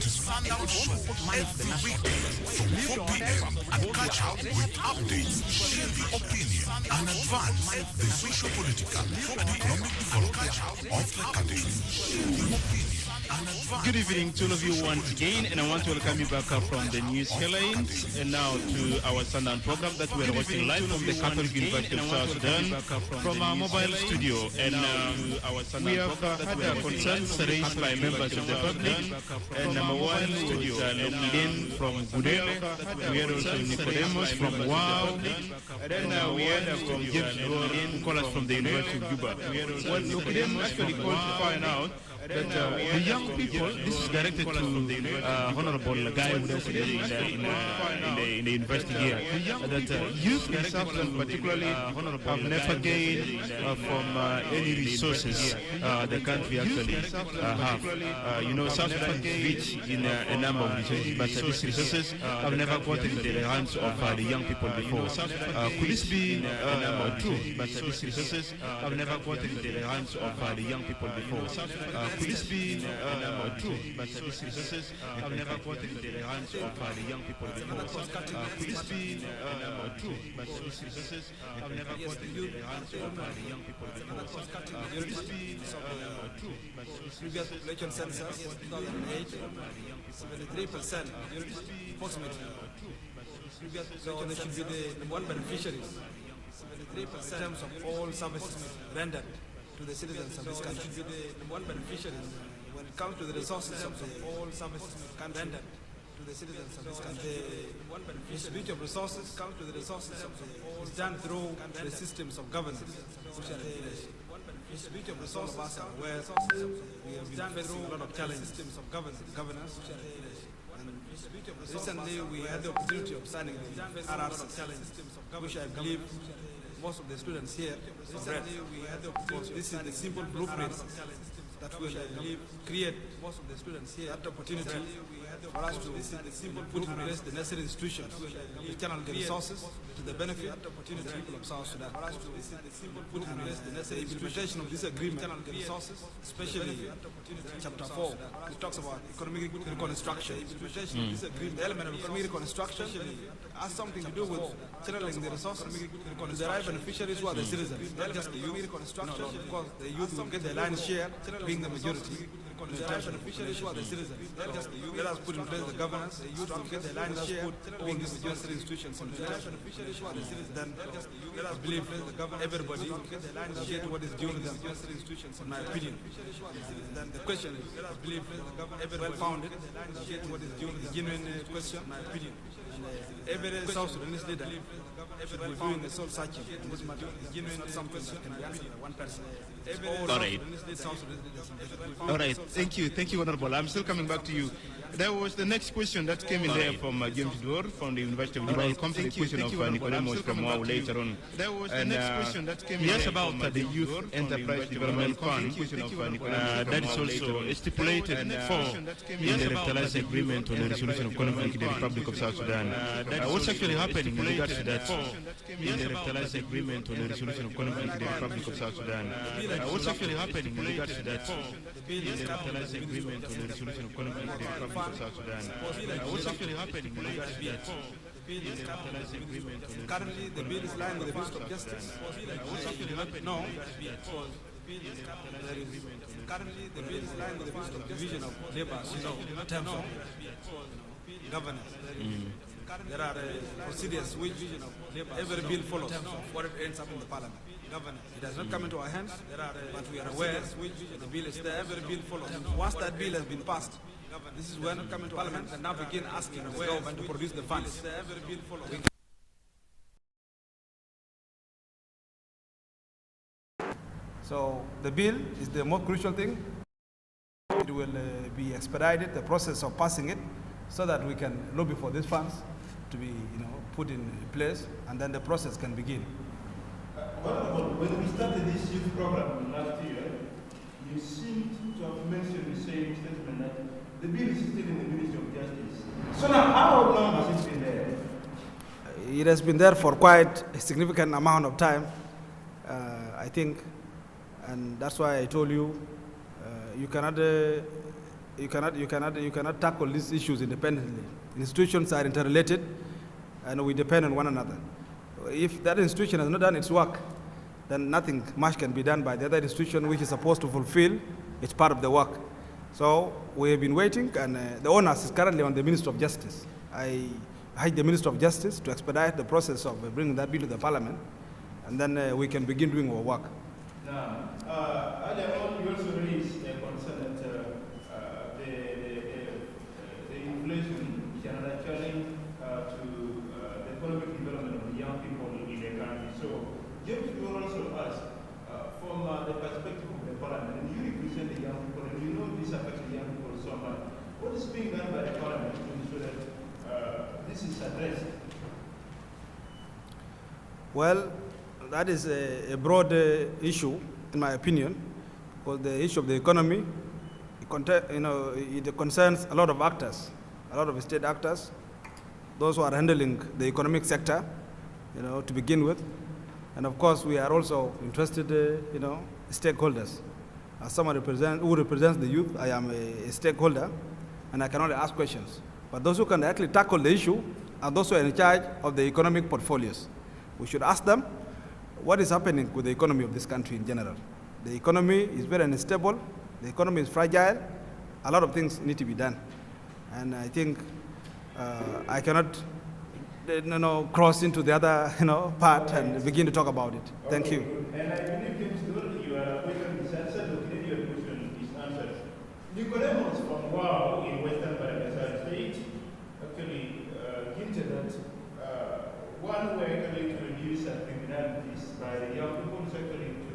Sundown Show every week from 4 p.m. and catch up with updates, share the opinion, and advance the socio-political and economic development of the country. Good evening to all of you once again, and I want to welcome you back from the news headlines and now to our Sundown program that we are watching live from the Catholic University of South Sudan from our mobile studio. And we have had concerns raised by members of the public. And number one is Lomlin from Gudele. We had also Nicodemus from Wow. And then we had from James who called us from the University of Juba. What Nicodemus actually called to find out that the young people, this is directed to Honorable Guy who does in the university here, that youth in South Sudan particularly have never gained from any resources the country actually have. South Sudan is rich in a number of resources, but these resources have never gotten into the hands of the young people before. Could this be number two? But these resources have never gotten into the hands of the young people before. Could this be number two? But these resources have never gotten into the hands of the young people before. Could this be number two? But these resources have never gotten into the hands of the young people before. Could this be number two? But previous population census 2008, 73% approximately. So they should be the number one beneficiaries. 73% in terms of all services rendered to the citizens of this country. Should be the number one beneficiaries when it comes to the resources of all services rendered to the citizens of this country. The distribution of resources comes to the resources of all is done through the systems of governance, which are the distribution of resources where we have been facing a lot of challenges. Systems of governance. Recently, we had the opportunity of signing the RRC, which I believe most of the students here have read. This is the simple blueprint that will, I believe, create most of the students here that opportunity for us to put in place the necessary institutions to channel the resources to the benefit of the people of South Sudan. For us to put in place the necessary implementation of this agreement, the resources, especially Chapter 4, which talks about economic reconstruction. Implementation of this agreement, the element of economic reconstruction has something to do with channeling the resources to the right beneficiaries who are the citizens, not just the youth. Reconstruction, because the youth will get the lion's share, being the majority. The right beneficiaries who are the citizens, not just the youth. Let us put in place the governance, the youth will get the lion's share, being the majority institutions. The right beneficiaries who are the citizens, then let us believe everybody will get the lion's share what is due to them, in my opinion. Then the question is, let us believe everybody founded, what is due to the genuine question, in my opinion. Every South Sudanese leader should be doing a soul searching in this matter. Genuine something that can be answered by one person. All right. Thank you, Honorable. I'm still coming back to you. There was the next question that came in there from James Dor from the University of Juba. I'll come to the question of Nicodemus from Wow later on. There was the next question that came in there about the Youth Enterprise Development Fund. That is also stipulated for in the revitalized agreement on the resolution of conflict in the Republic of South Sudan. What's actually happening in regards to that in the revitalized agreement on the resolution of conflict in the Republic of South Sudan? What's actually happening in regards to that in the revitalized agreement on the resolution of conflict in the Republic of South Sudan? What's actually happening in regards to that in the revitalized agreement? Currently, the bill is lying with the Minister of Justice. What's actually happening? No. Currently, the bill is lying with the Minister of Division of Labor, in terms of governance. There are procedures which every bill follows before it ends up in the Parliament. It has not come into our hands, but we are aware the bill is there. Every bill follows. Once that bill has been passed, this is when it comes into Parliament and now begin asking the government to produce the funds. So the bill is the most crucial thing. It will be expedited, the process of passing it, so that we can lobby for these funds to be, put in place, and then the process can begin. When we started this youth program last year, you seemed to have mentioned the same statement that the bill is still in the Ministry of Justice. So now, how long has it been there? It has been there for quite a significant amount of time. I think And that's why I told you, you cannot tackle these issues independently. Institutions are interrelated, and we depend on one another. If that institution has not done its work, then nothing much can be done by the other institution which is supposed to fulfill its part of the work. So we have been waiting, and the onus is currently on the Minister of Justice. I urge the Minister of Justice to expedite the process of bringing that bill to the Parliament, and then we can begin doing our work. Now, earlier on, you also raised a concern that the inflation can actually to the economic development of the young people in the country. So, James, you also asked from the perspective of the Parliament, and you represent the young people, and you know this affects the young people so much. What is being done by the Parliament to ensure that this is addressed? Well, that is a broad issue, in my opinion, because the issue of the economy, it concerns a lot of actors, a lot of state actors, those who are handling the economic sector, to begin with, and of course we are also interested, stakeholders. As someone who represents the youth, I am a stakeholder, and I can only ask questions. But those who can actually tackle the issue are those who are in charge of the economic portfolios. We should ask them what is happening with the economy of this country in general. The economy is very unstable, the economy is fragile, a lot of things need to be done. And I think I cannot cross into the other part and begin to talk about it. Thank you. And I believe, James, your question is answered, your question is answered. Nicodemus from Wow in Western Barakazar State actually hinted that one way actually to reduce criminalities by the young people is actually to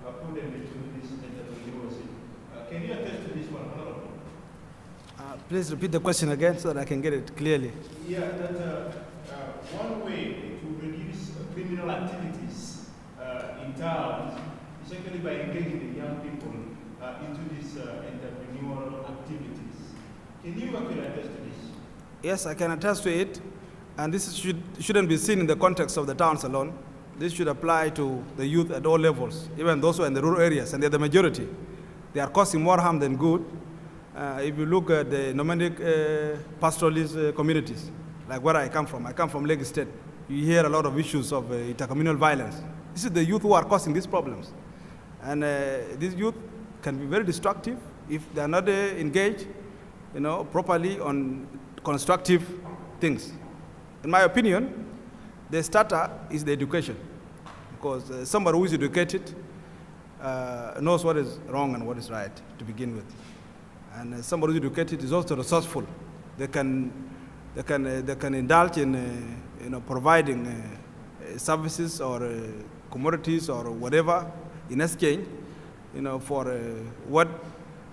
put them into this entrepreneurship. Can you attest to this one, Honorable? Please repeat the question again so that I can get it clearly. Yeah, that one way to reduce criminal activities in towns is actually by engaging the young people into these entrepreneurial activities. Can you actually attest to this? Yes, I can attest to it. And this shouldn't be seen in the context of the towns alone. This should apply to the youth at all levels, even those who are in the rural areas, and they're the majority. They are causing more harm than good. If you look at the nomadic pastoralist communities, like where I come from Lagos State, you hear a lot of issues of intercommunal violence. This is the youth who are causing these problems. And these youth can be very destructive if they are not engaged properly on constructive things. In my opinion, the starter is the education, because somebody who is educated knows what is wrong and what is right to begin with, and somebody who is educated is also resourceful. They can indulge in providing services or commodities or whatever in exchange, for what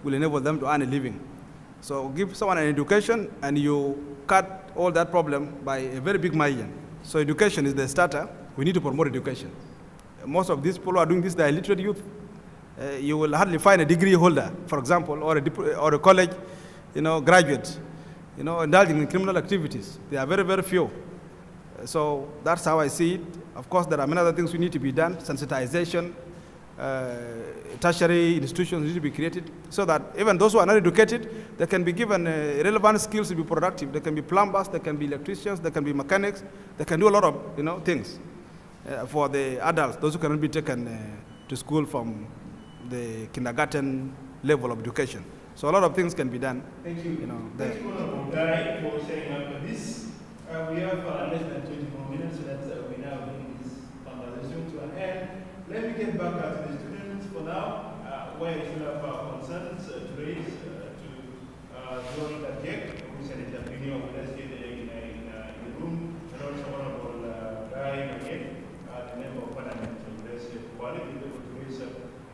will enable them to earn a living. So give someone an education, and you cut all that problem by a very big margin. So education is the starter. We need to promote education. Most of these people who are doing this, they are illiterate youth. You will hardly find a degree holder, for example, or a college, graduate, indulging in criminal activities. They are very, very few. So that's how I see it. Of course, there are many other things we need to be done. Sensitization, tertiary institutions need to be created so that even those who are not educated, they can be given relevant skills to be productive. They can be plumbers, they can be electricians, they can be mechanics, they can do a lot of things for the adults, those who cannot be taken to school from the kindergarten level of education. So a lot of things can be done. Thank you. Thank you, Honorable Guy, for sharing up with this. We have less than 24 minutes, so that we now bring this conversation to an end. Let me get back to the students for now, where you should have concerns to raise to John Kajek, who is an entrepreneur with us here in the room, and also Honorable Guy again, the member of Parliament of the University of Juba. If you're able to raise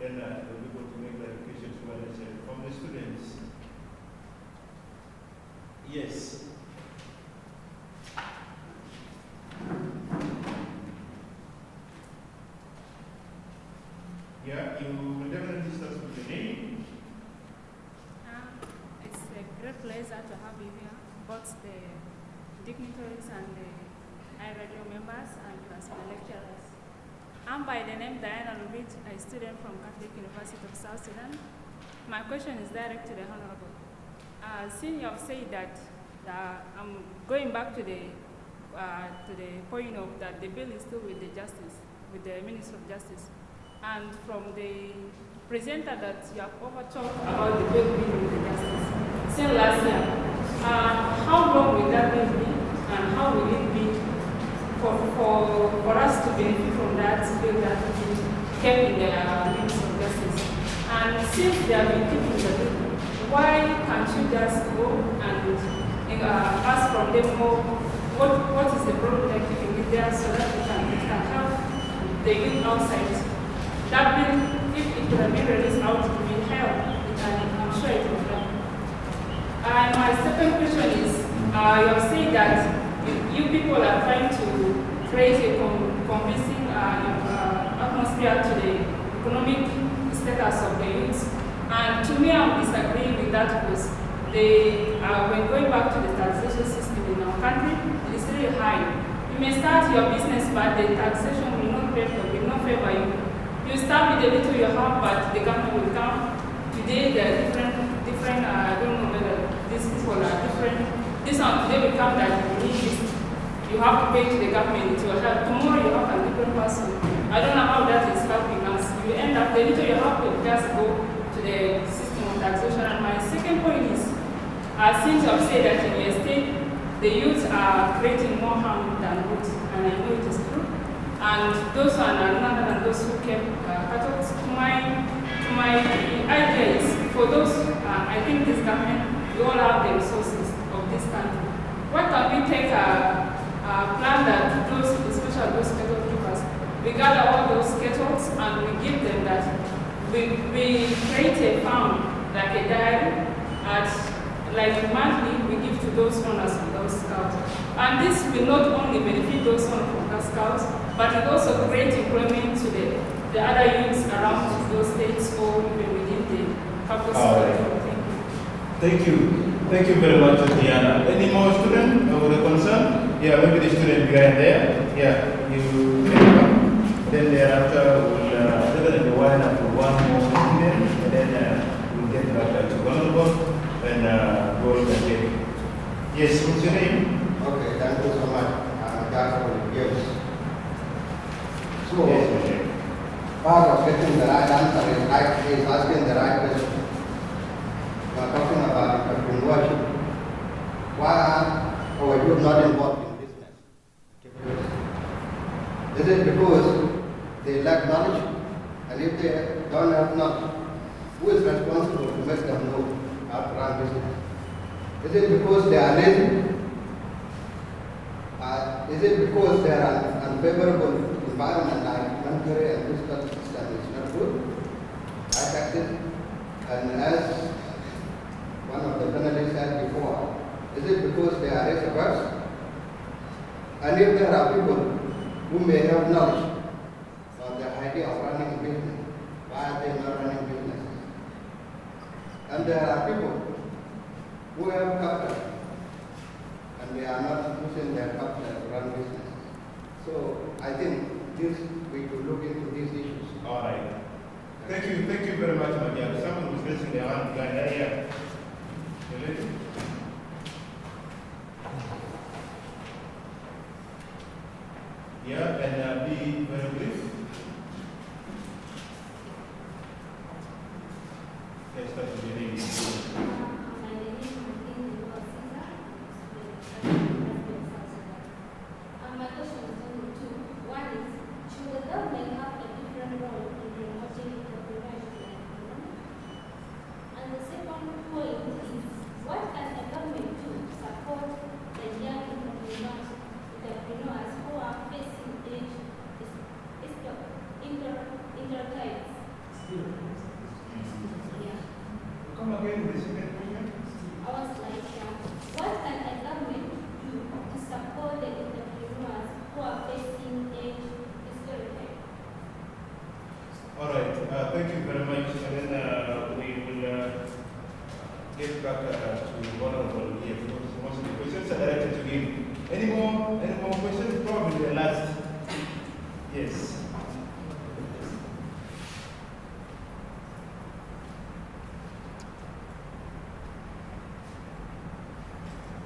then we'll be able to make clarifications from the students. Yes. Yeah, you will definitely start with your name. It's a great pleasure to have you here, both the dignitaries and the high radio members and the lecturers. I'm by the name Diana Lubit, a student from Catholic University of South Sudan. My question is direct to the Honorable. Since you have said that I'm going back to the point of that the bill is still with the Minister of Justice, and from the presenter that you have over talked about the bill being with the Justice since last year. How long will that bill be, and how will it be for us to benefit from that bill that is kept in the Minister of Justice? And since they have been keeping the bill, why can't you just go and ask from them more what is the problem they're keeping it there so that it can help the youth outside? That bill, if it could have been released out to be held, I'm sure it will help. And my second question is, you have said that you people are trying to create a convincing atmosphere to the economic status of the youth. And to me, I'm disagreeing with that because when going back to the taxation system in our country, it is really high. You may start your business, but the taxation will not favor you. You start with the little you have, but the government will come. Today, there are different, I don't know whether these people are different. This one today will come that you need this. You have to pay to the government, it will help. Tomorrow you have a different person. I don't know how that is helping us. You end up, the little you have will just go to the system of taxation. And my second point is, since you have said that in your state, the youth are creating more harm than good, and I know it is true. And those are none than those who kept cattle. My idea is, for those, I think this government, we all have the resources of this country. Why can't we take a plan that those, especially those cattle keepers, we gather all those cattle and we give them that, we create a farm, like a diary, like monthly we give to those owners of those cows. And this will not only benefit those owners of those cows, but it also creates employment to the other youths around those states or even within the campus. Thank you. Thank you very much, Diana. Any more students with a concern? Yeah, maybe the student behind there. Yeah, you then thereafter we'll definitely wind up for one more student, and then we'll get back to Honorable and go to the table. Yes, what's your name? Okay, thank you so much. That's for the gifts. So, part of getting the right answer is asking the right question. We are talking about entrepreneurship. Why are our youth not involved in business? Is it because they lack knowledge? And if they don't have knowledge, who is responsible to make them know how to run business? Is it because they are lazy? Is it because they are unfavorable environment, like monetary and fiscal system is not good? High taxes, and as one of the panelists said before, is it because they are risk averse? And if there are people who may have knowledge on the idea of running a business, why are they not running businesses? And there are people who have capital and they are not using their capital to run business. So I think we could look into these issues. All right. Thank you very much, Madia. Someone who's raising their hand behind there. Yeah. Yeah, and be very brief. Yes, that's your name. My question is only two. One is, should the government have a different role in promoting entrepreneurship and economy? And the second point is, what can the government do to support the young entrepreneurs who are facing age intertypes? Yeah. Come again with the second question. I was like, what can the government do to support the entrepreneurs who are facing age stereotypes? All right. Thank you very much. And then we will get back to Honorable here because most of the questions are directed to him. Any more questions? Probably the last. Yes.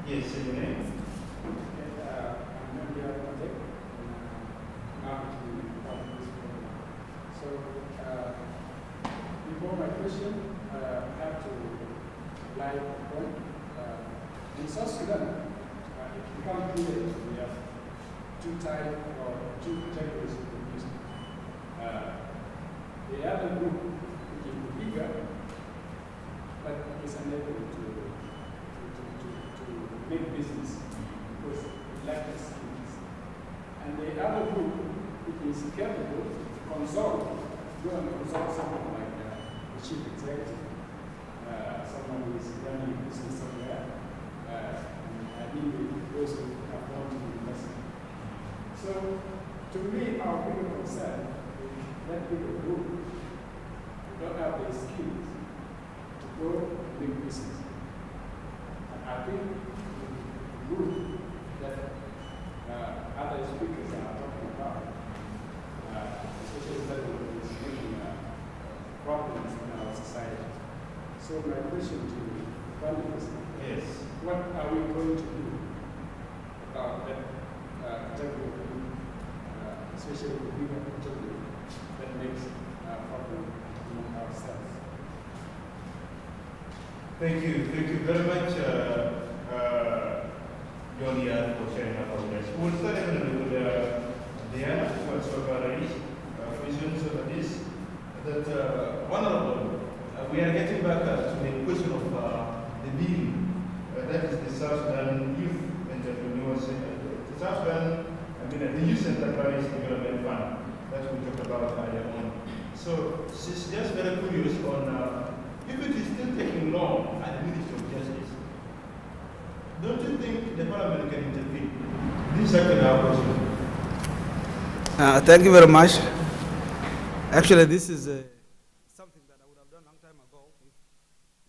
Yes, say your name. Before my question, I have to lie a point. In South Sudan, it becomes clear that we have two types or two categories of business. The other group, which is bigger, but is unable to make business because it lacks skills. And the other group, which is capable to consult, go and consult someone like the chief executive, someone who is running a business somewhere, and even those who have gone to university. So, to me, our bigger concern is that bigger group who don't have the skills to go and make business. And I think the group that other speakers are talking about, especially that one is making problems in our society. So my question to the panelists is, what are we going to do about that category of people, especially the bigger category that makes a problem among ourselves? Thank you very much, Jonia, for sharing about this. We'll start with Diana, whatsoever raised questions over this. That honorable, we are getting back to the question of the bill. That is the South Sudan Youth Entrepreneurs, the South Sudan, the Youth Enterprise Development Fund that we talked about earlier on. So she's just very curious on if it is still taking long at the Ministry of Justice, don't you think the Parliament can intervene? This is actually our question. Thank you very much. Actually, this is something that I would have done a long time ago if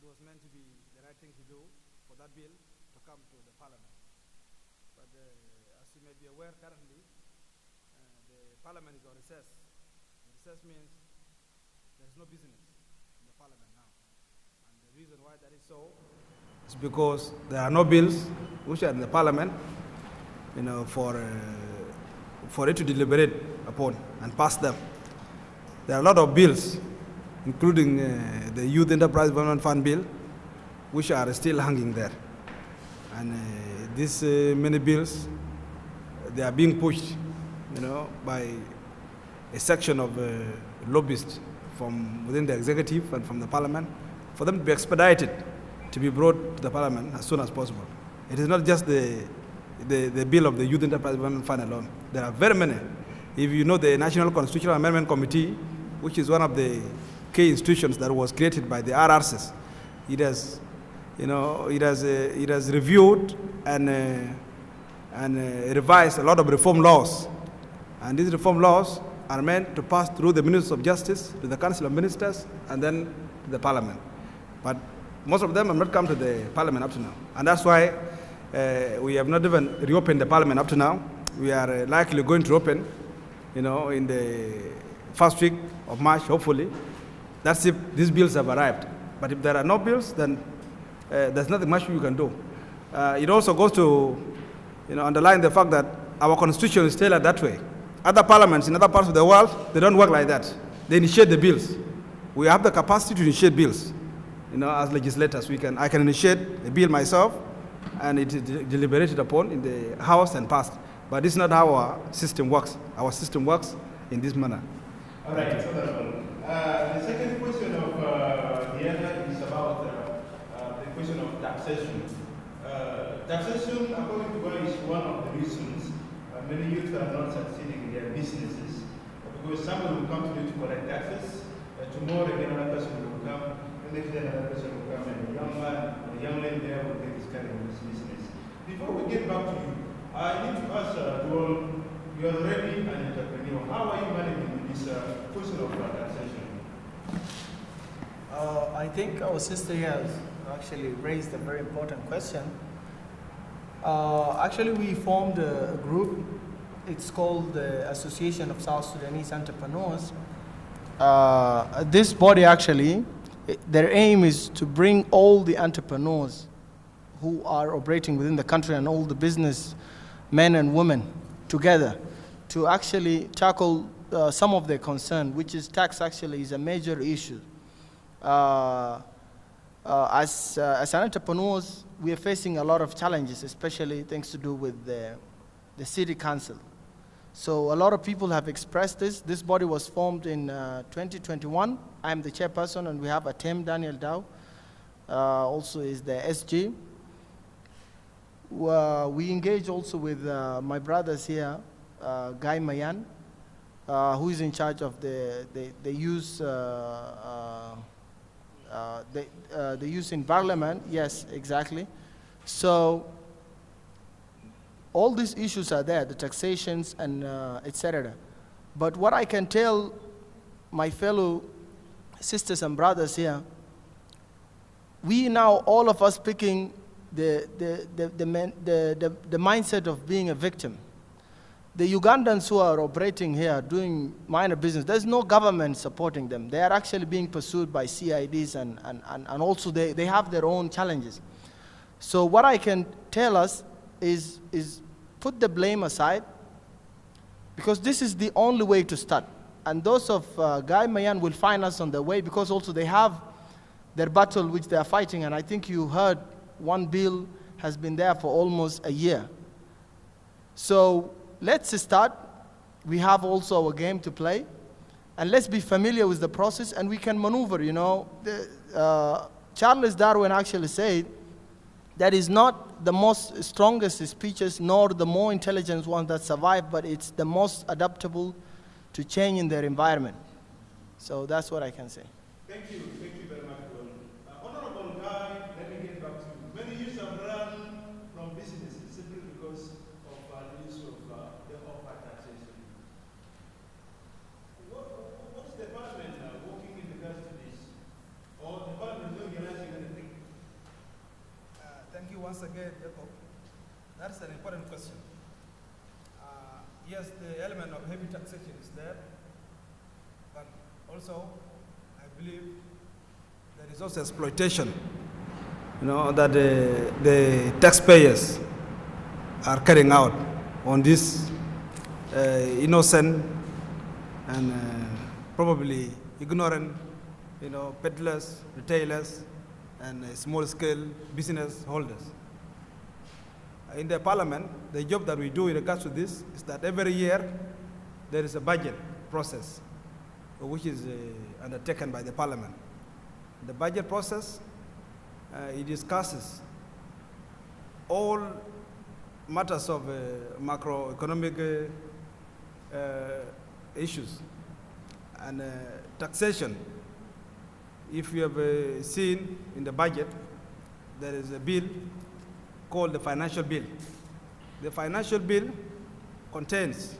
it was meant to be the right thing to do for that bill to come to the Parliament. But as you may be aware, currently the Parliament is on recess. And recess means there is no business in the Parliament now. And the reason why that is so is because there are no bills which are in the Parliament, for it to deliberate upon and pass them. There are a lot of bills, including the Youth Enterprise Development Fund bill, which are still hanging there. And these many bills, they are being pushed, by a section of lobbyists from within the executive and from the Parliament, for them to be expedited, to be brought to the Parliament as soon as possible. It is not just the bill of the Youth Enterprise Development Fund alone. There are very many. If you know the National Constitutional Amendment Committee, which is one of the key institutions that was created by the RRCs, it has reviewed and revised a lot of reform laws, and these reform laws are meant to pass through the Ministers of Justice to the Council of Ministers and then to the Parliament. But most of them have not come to the Parliament up to now, and that's why we have not even reopened the Parliament up to now. We are likely going to open, in the first week of March, hopefully. That's if these bills have arrived. But if there are no bills, then there's nothing much you can do. It also goes to, underline the fact that our constitution is tailored that way. Other parliaments in other parts of the world, they don't work like that. They initiate the bills. We have the capacity to initiate bills. As legislators, I can initiate a bill myself, and it is deliberated upon in the House and passed. But this is not how our system works. Our system works in this manner. All right, the second question of Diana is about the question of taxation. Taxation, according to her, is one of the reasons many youth are not succeeding in their businesses. Because someone will come to you to collect taxes, tomorrow again another person will come, and next day another person will come, and a young man or a young lady there will get started in this business. Before we get back to you, I need to ask Duol, you are already an entrepreneur. How are you managing this question of taxation? I think our sister here has actually raised a very important question. Actually, we formed a group. It's called the Association of South Sudanese Entrepreneurs. This body actually, their aim is to bring all the entrepreneurs who are operating within the country and all the business men and women together to actually tackle some of their concern, which is tax actually is a major issue. As entrepreneurs, we are facing a lot of challenges, especially things to do with the city council. So a lot of people have expressed this. This body was formed in 2021. I'm the chairperson, and we have Atem Daniel Dow, also is the SG. We engage also with my brothers here, Guy Mayan, who is in charge of the youth, the youth in parliament. Yes, exactly. So all these issues are there, the taxations and etc. But what I can tell my fellow sisters and brothers here, we now, all of us picking the mindset of being a victim. The Ugandans who are operating here, doing minor business, there's no government supporting them. They are actually being pursued by CIDs and also they have their own challenges. So what I can tell us is put the blame aside, because this is the only way to start. And those of Guy Mayan will find us on the way, because also they have their battle which they are fighting. And I think you heard one bill has been there for almost a year. So let's start. We have also a game to play, and let's be familiar with the process, and we can maneuver. You know, Charles Darwin actually said that is not the most strongest species nor the more intelligent ones that survive, but it's the most adaptable to change in their environment. So that's what I can say. Thank you very much. Honorable Guy, let me get back to you. Many years have run from business simply because of the issue of the offer taxation. What's the department working in regards to this? Or the department organizing anything? Thank you once again, Jacob. That's an important question. Yes, the element of heavy taxation is there, but also I believe there is also exploitation, that the taxpayers are carrying out on these innocent and probably ignorant, peddlers, retailers, and small-scale business holders. In the parliament, the job that we do in regards to this is that every year there is a budget process which is undertaken by the parliament. The budget process, it discusses all matters of macroeconomic issues and taxation. If you have seen in the budget, there is a bill called the financial bill. The financial bill contains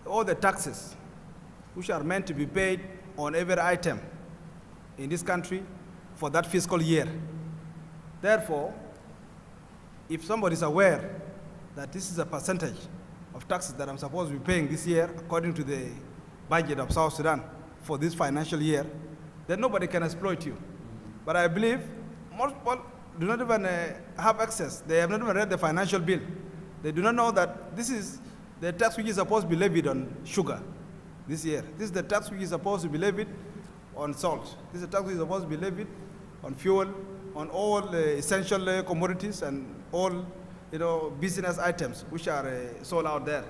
all the taxes which are meant to be paid on every item in this country for that fiscal year. Therefore, if somebody is aware that this is a percentage of taxes that I'm supposed to be paying this year according to the budget of South Sudan for this financial year, then nobody can exploit you. But I believe most people do not even have access. They have not even read the financial bill. They do not know that this is the tax which is supposed to be levied on sugar this year. This is the tax which is supposed to be levied on salt. This is the tax which is supposed to be levied on fuel, on all essential commodities and all business items which are sold out there.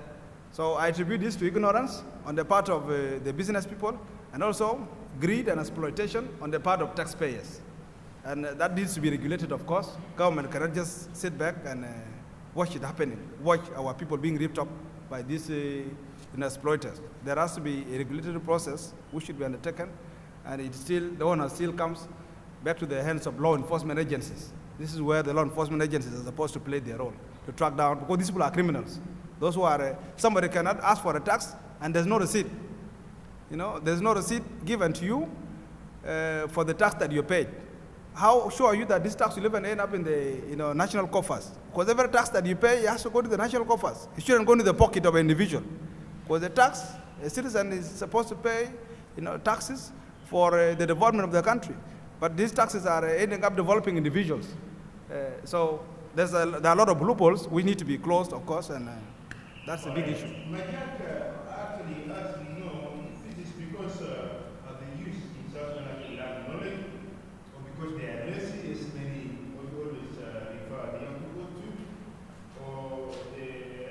So I attribute this to ignorance on the part of the business people, and also greed and exploitation on the part of taxpayers. And that needs to be regulated, of course. Government cannot just sit back and watch it happening, watch our people being ripped up by these exploiters. There has to be a regulatory process which should be undertaken, and the owner still comes back to the hands of law enforcement agencies. This is where the law enforcement agencies are supposed to play their role, to track down, because these people are criminals. Those who are, somebody cannot ask for a tax and there's no receipt. There's no receipt given to you for the tax that you paid. How sure are you that this tax will even end up in the national coffers? Because every tax that you pay, it has to go to the national coffers. It shouldn't go into the pocket of an individual. Because the tax, a citizen is supposed to pay taxes for the development of the country. But these taxes are ending up developing individuals. So there are a lot of loopholes we need to be closed, of course, and that's a big issue. Actually, as we know, it is because the youth in South Sudan lack knowledge, or because they are lazy, as many always refer the young people to, or the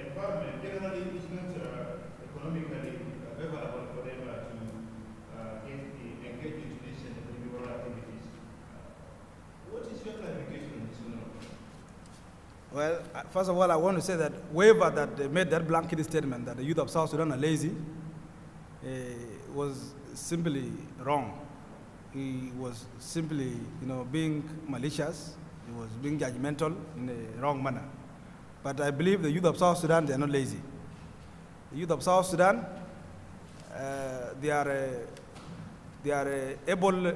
environment generally is not economically favorable for them to engage in this and individual activities. What is your clarification on this? Well, first of all, I want to say that whoever that made that blanket statement that the youth of South Sudan are lazy was simply wrong. He was simply, being malicious. He was being judgmental in a wrong manner. But I believe the youth of South Sudan, they are not lazy. The youth of South Sudan, they are able,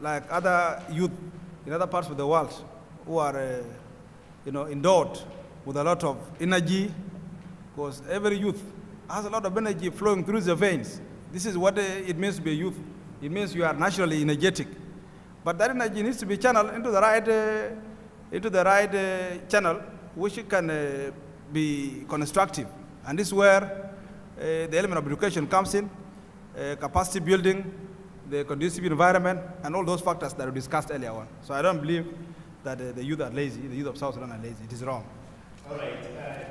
like other youth in other parts of the world, who are, endowed with a lot of energy, because every youth has a lot of energy flowing through the veins. This is what it means to be a youth. It means you are naturally energetic. But that energy needs to be channeled into the right channel, which can be constructive. And this is where the element of education comes in, capacity building, the conducive environment, and all those factors that we discussed earlier on. So I don't believe that the youth are lazy, the youth of South Sudan are lazy. It is wrong. All right.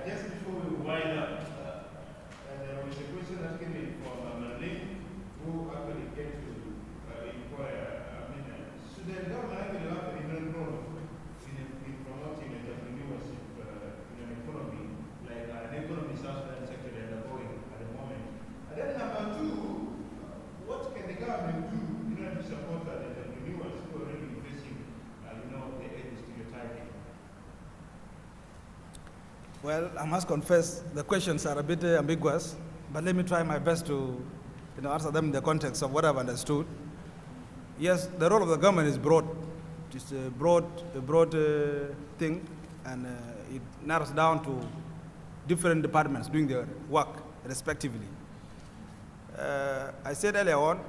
Just before we wind up, there was a question that came in from Marlene, who actually came to inquire. Should the government actually have a different role in promoting entrepreneurship in an economy, like an economy South Sudan is actually undergoing at the moment? And then number two, what can the government do in order to support the entrepreneurs who are already facing, the age stereotyping? Well, I must confess the questions are a bit ambiguous, but let me try my best to answer them in the context of what I've understood. Yes, the role of the government is broad. It's a broad thing, and it narrows down to different departments doing their work respectively. I said earlier on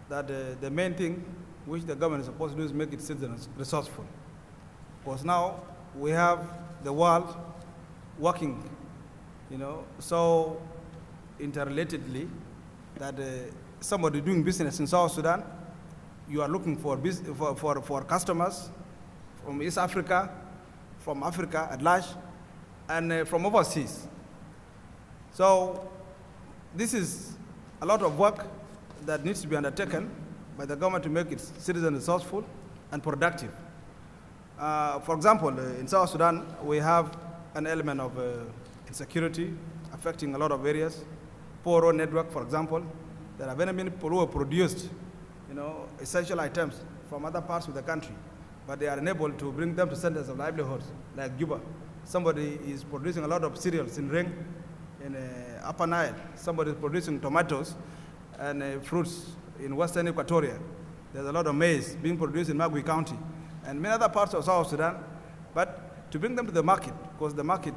that the main thing which the government is supposed to do is make its citizens resourceful. Because now we have the world working, so interrelatedly that somebody doing business in South Sudan, you are looking for customers from East Africa, from Africa at large, and from overseas. So this is a lot of work that needs to be undertaken by the government to make its citizens resourceful and productive. For example, in South Sudan, we have an element of insecurity affecting a lot of areas. Poor road network, for example. There are very many people who have produced, essential items from other parts of the country, but they are unable to bring them to centers of livelihoods, like Juba. Somebody is producing a lot of cereals in Ring, in Upper Nile. Somebody is producing tomatoes and fruits in Western Equatoria. There's a lot of maize being produced in Magui County and many other parts of South Sudan. But to bring them to the market, because the market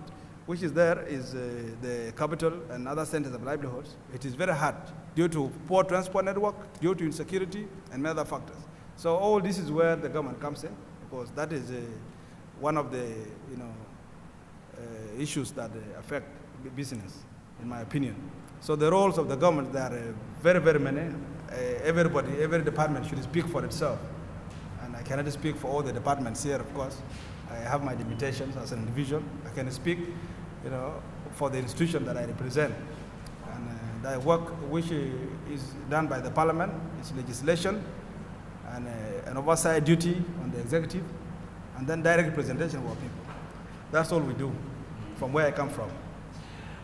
which is there is the capital and other centers of livelihoods, it is very hard due to poor transport network, due to insecurity, and many other factors. So all this is where the government comes in, because that is one of the issues that affect business, in my opinion. So the roles of the government, there are very, very many. Every department should speak for itself. And I cannot speak for all the departments here, of course. I have my limitations as an individual. I can speak, for the institution that I represent. And the work which is done by the parliament is legislation and an oversight duty on the executive, and then direct representation of our people. That's all we do, from where I come from.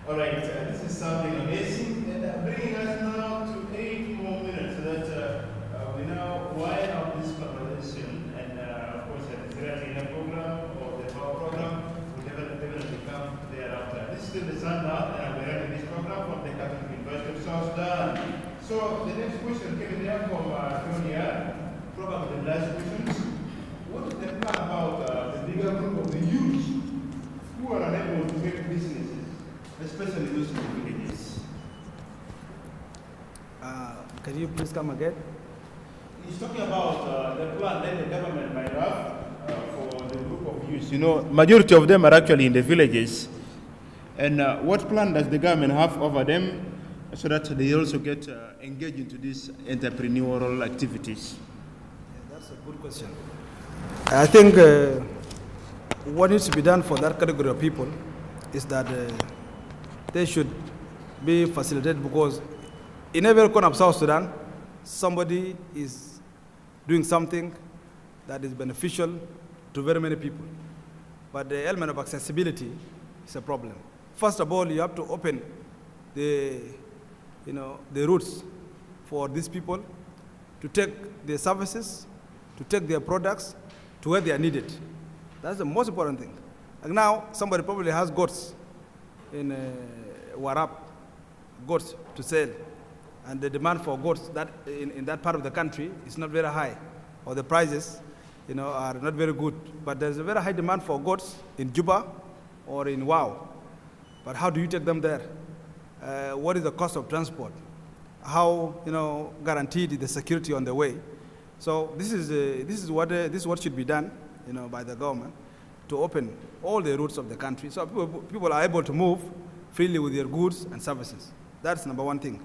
All right, this is something amazing, and bringing us now to 8 more minutes, so that we now wind up this conversation, and of course, the Sierra program or the power program will definitely come thereafter. This is still the Sundown, and we're running this program from the Catholic University of South Sudan. So the next question came there from Tonya, probably the last questions. What is the plan about the bigger group of the youth who are unable to make businesses, especially those in the villages? Can you please come again? He's talking about the plan that the government might have youth. You know, majority of them are actually in the villages. And what plan does the government have over them so that they also get engaged into these entrepreneurial activities? Yeah, that's a good question. I think what needs to be done for that category of people is that they should be facilitated, because in every corner of South Sudan, somebody is doing something that is beneficial to very many people. But the element of accessibility is a problem. First of all, you have to open the routes for these people to take their services, to take their products to where they are needed. That's the most important thing. And now, somebody probably has goats in Warab, goats to sell, and the demand for goats that in that part of the country is not very high, or the prices, are not very good. But there's a very high demand for goats in Juba or in Wow. But how do you take them there? What is the cost of transport? How guaranteed is the security on the way? So this is what should be done, by the government, to open all the routes of the country, so people are able to move freely with their goods and services. That's number one thing.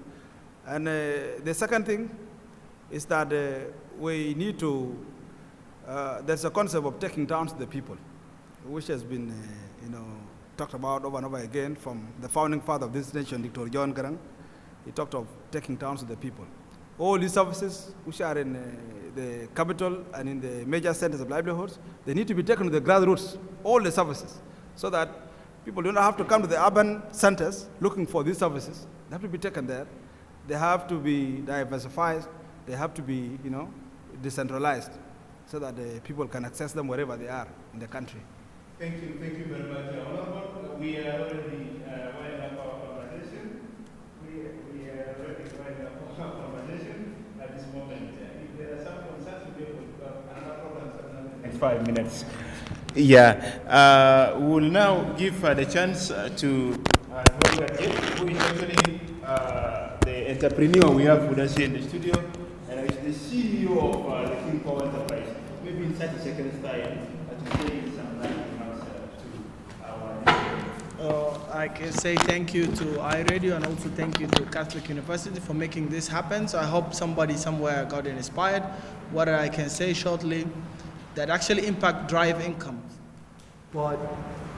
And the second thing is that we need to. There's a concept of taking towns to the people, which has been, talked about over and over again from the founding father of this nation, Dr. John Garang. He talked of taking towns to the people. All these services, which are in the capital and in the major centers of livelihoods, they need to be taken to the grassroots, all the services, so that people do not have to come to the urban centers looking for these services. They have to be taken there. They have to be diversified. They have to be, decentralized, so that the people can access them wherever they are in the country. Thank you very much, Honorable. We are already winding up our conversation. We are already winding up our conversation at this moment. If there are some concerns, we will have another program in 5 minutes. Yeah, we'll now give the chance to who is actually the entrepreneur we have with us here in the studio, and is the CEO of the King Power Enterprise. Maybe in 30 seconds time, to say some remarks to our. I can say thank you to iRadio, and also thank you to Catholic University for making this happen. So I hope somebody somewhere got inspired. What I can say shortly, that actually impact drive income. But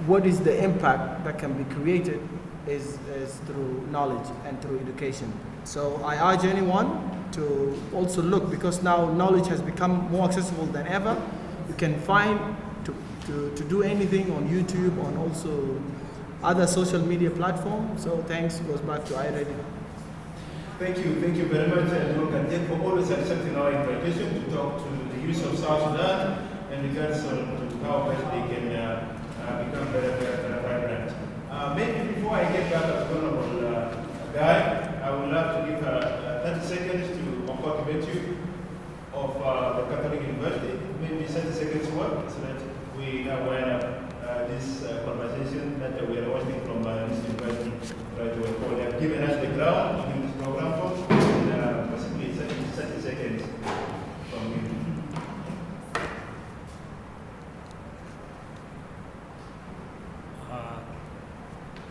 what is the impact that can be created is through knowledge and through education. So I urge anyone to also look, because now knowledge has become more accessible than ever. You can find to do anything on YouTube, on also other social media platforms. So thanks goes back to iRadio. Thank you very much, and for always accepting our invitation to talk to the youth of South Sudan in regards to how best they can become very vibrant. Maybe before I get back to Honorable Guy, I would love to give 30 seconds to Mokok Betu of the Catholic University. Maybe 30 seconds work, so that we now wind up this conversation that we are hosting from this university right away. So they have given us the ground in this program for, and possibly 30 seconds from you.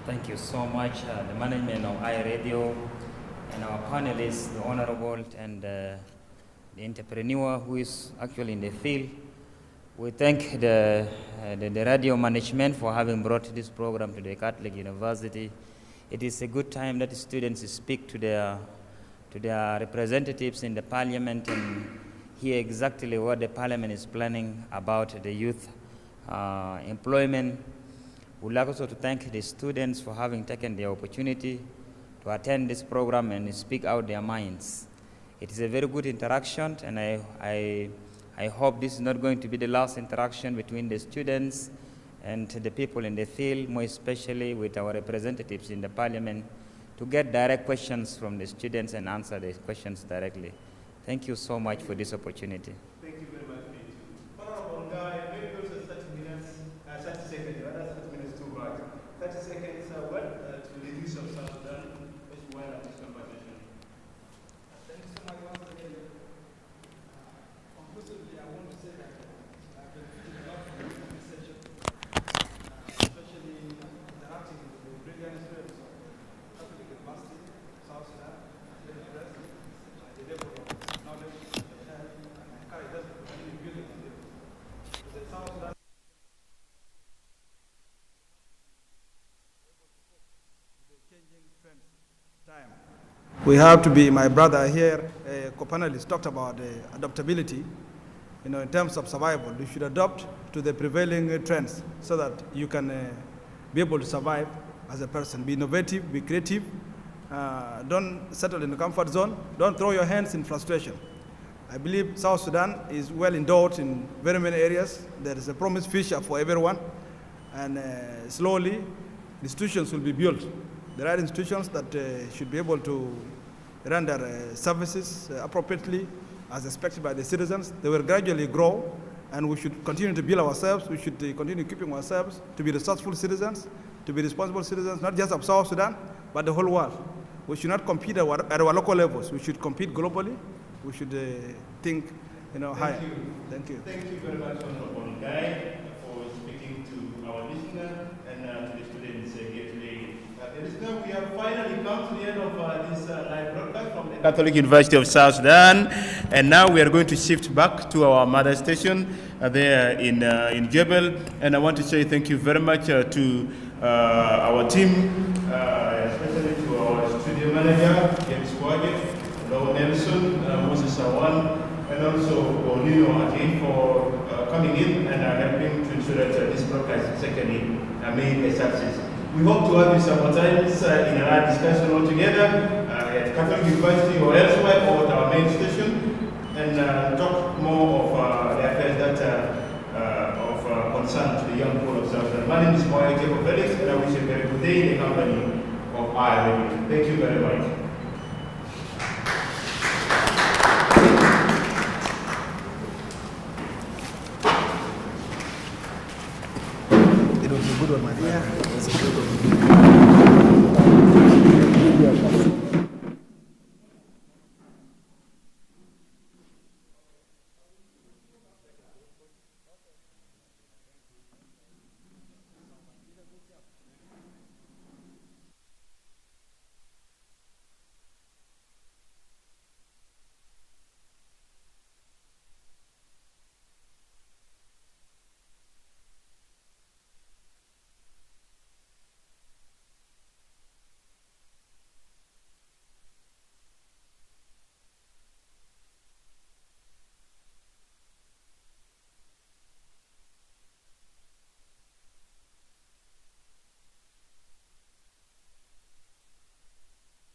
Thank you so much, the management of iRadio and our panelists, the Honorable and the entrepreneur who is actually in the field. We thank the radio management for having brought this program to the Catholic University. It is a good time that the students speak to their representatives in the parliament and hear exactly what the parliament is planning about the youth employment. We'd like also to thank the students for having taken the opportunity to attend this program and speak out their minds. It is a very good interaction, and I hope this is not going to be the last interaction between the students and the people in the field, more especially with our representatives in the parliament, to get direct questions from the students and answer the questions directly. Thank you so much for this opportunity. Thank you very much, Pete. Honorable Guy, maybe also 30 minutes, 30 seconds, that's 30 minutes too much. 30 seconds, to the use of South Sudan, as you wind up this conversation. Thank you so much once again. Conclusively, I want to say that I've benefited a lot from this conversation. We have to be, my brother here, co-panelist talked about adaptability. You know, in terms of survival, you should adapt to the prevailing trends so that you can be able to survive as a person. Be innovative, be creative. Don't settle in the comfort zone. Don't throw your hands in frustration. I believe South Sudan is well endowed in very many areas. There is a promised future for everyone. And slowly, institutions will be built. The right institutions that should be able to render services appropriately as expected by the citizens. They will gradually grow, and we should continue to build ourselves. We should continue keeping ourselves to be resourceful citizens, to be responsible citizens, not just of South Sudan, but the whole world. We should not compete at our local levels. We should compete globally. We should think, higher. Thank you. Thank you very much, Honorable Guy, for speaking to our listener and to the students here today. Listener, we have finally come to the end of this live broadcast from the Catholic University of South Sudan, and now we are going to shift back to our mother station there in Jebel. And I want to say thank you very much to our team, especially to our studio manager, James Wajid, Lord Nelson, Moses Sawan, and also Olino again for coming in and helping to ensure that this broadcast is actually made a success. We hope to have you sometimes in another discussion altogether at Catholic University or elsewhere or at our main station and talk more of the affairs that of concern to the young people of South Sudan. My name is Moya Jacob Felix, and I wish you a very good day in the company of IRA. Thank you very much. It was a good one, my friend. Yeah, it was a good one.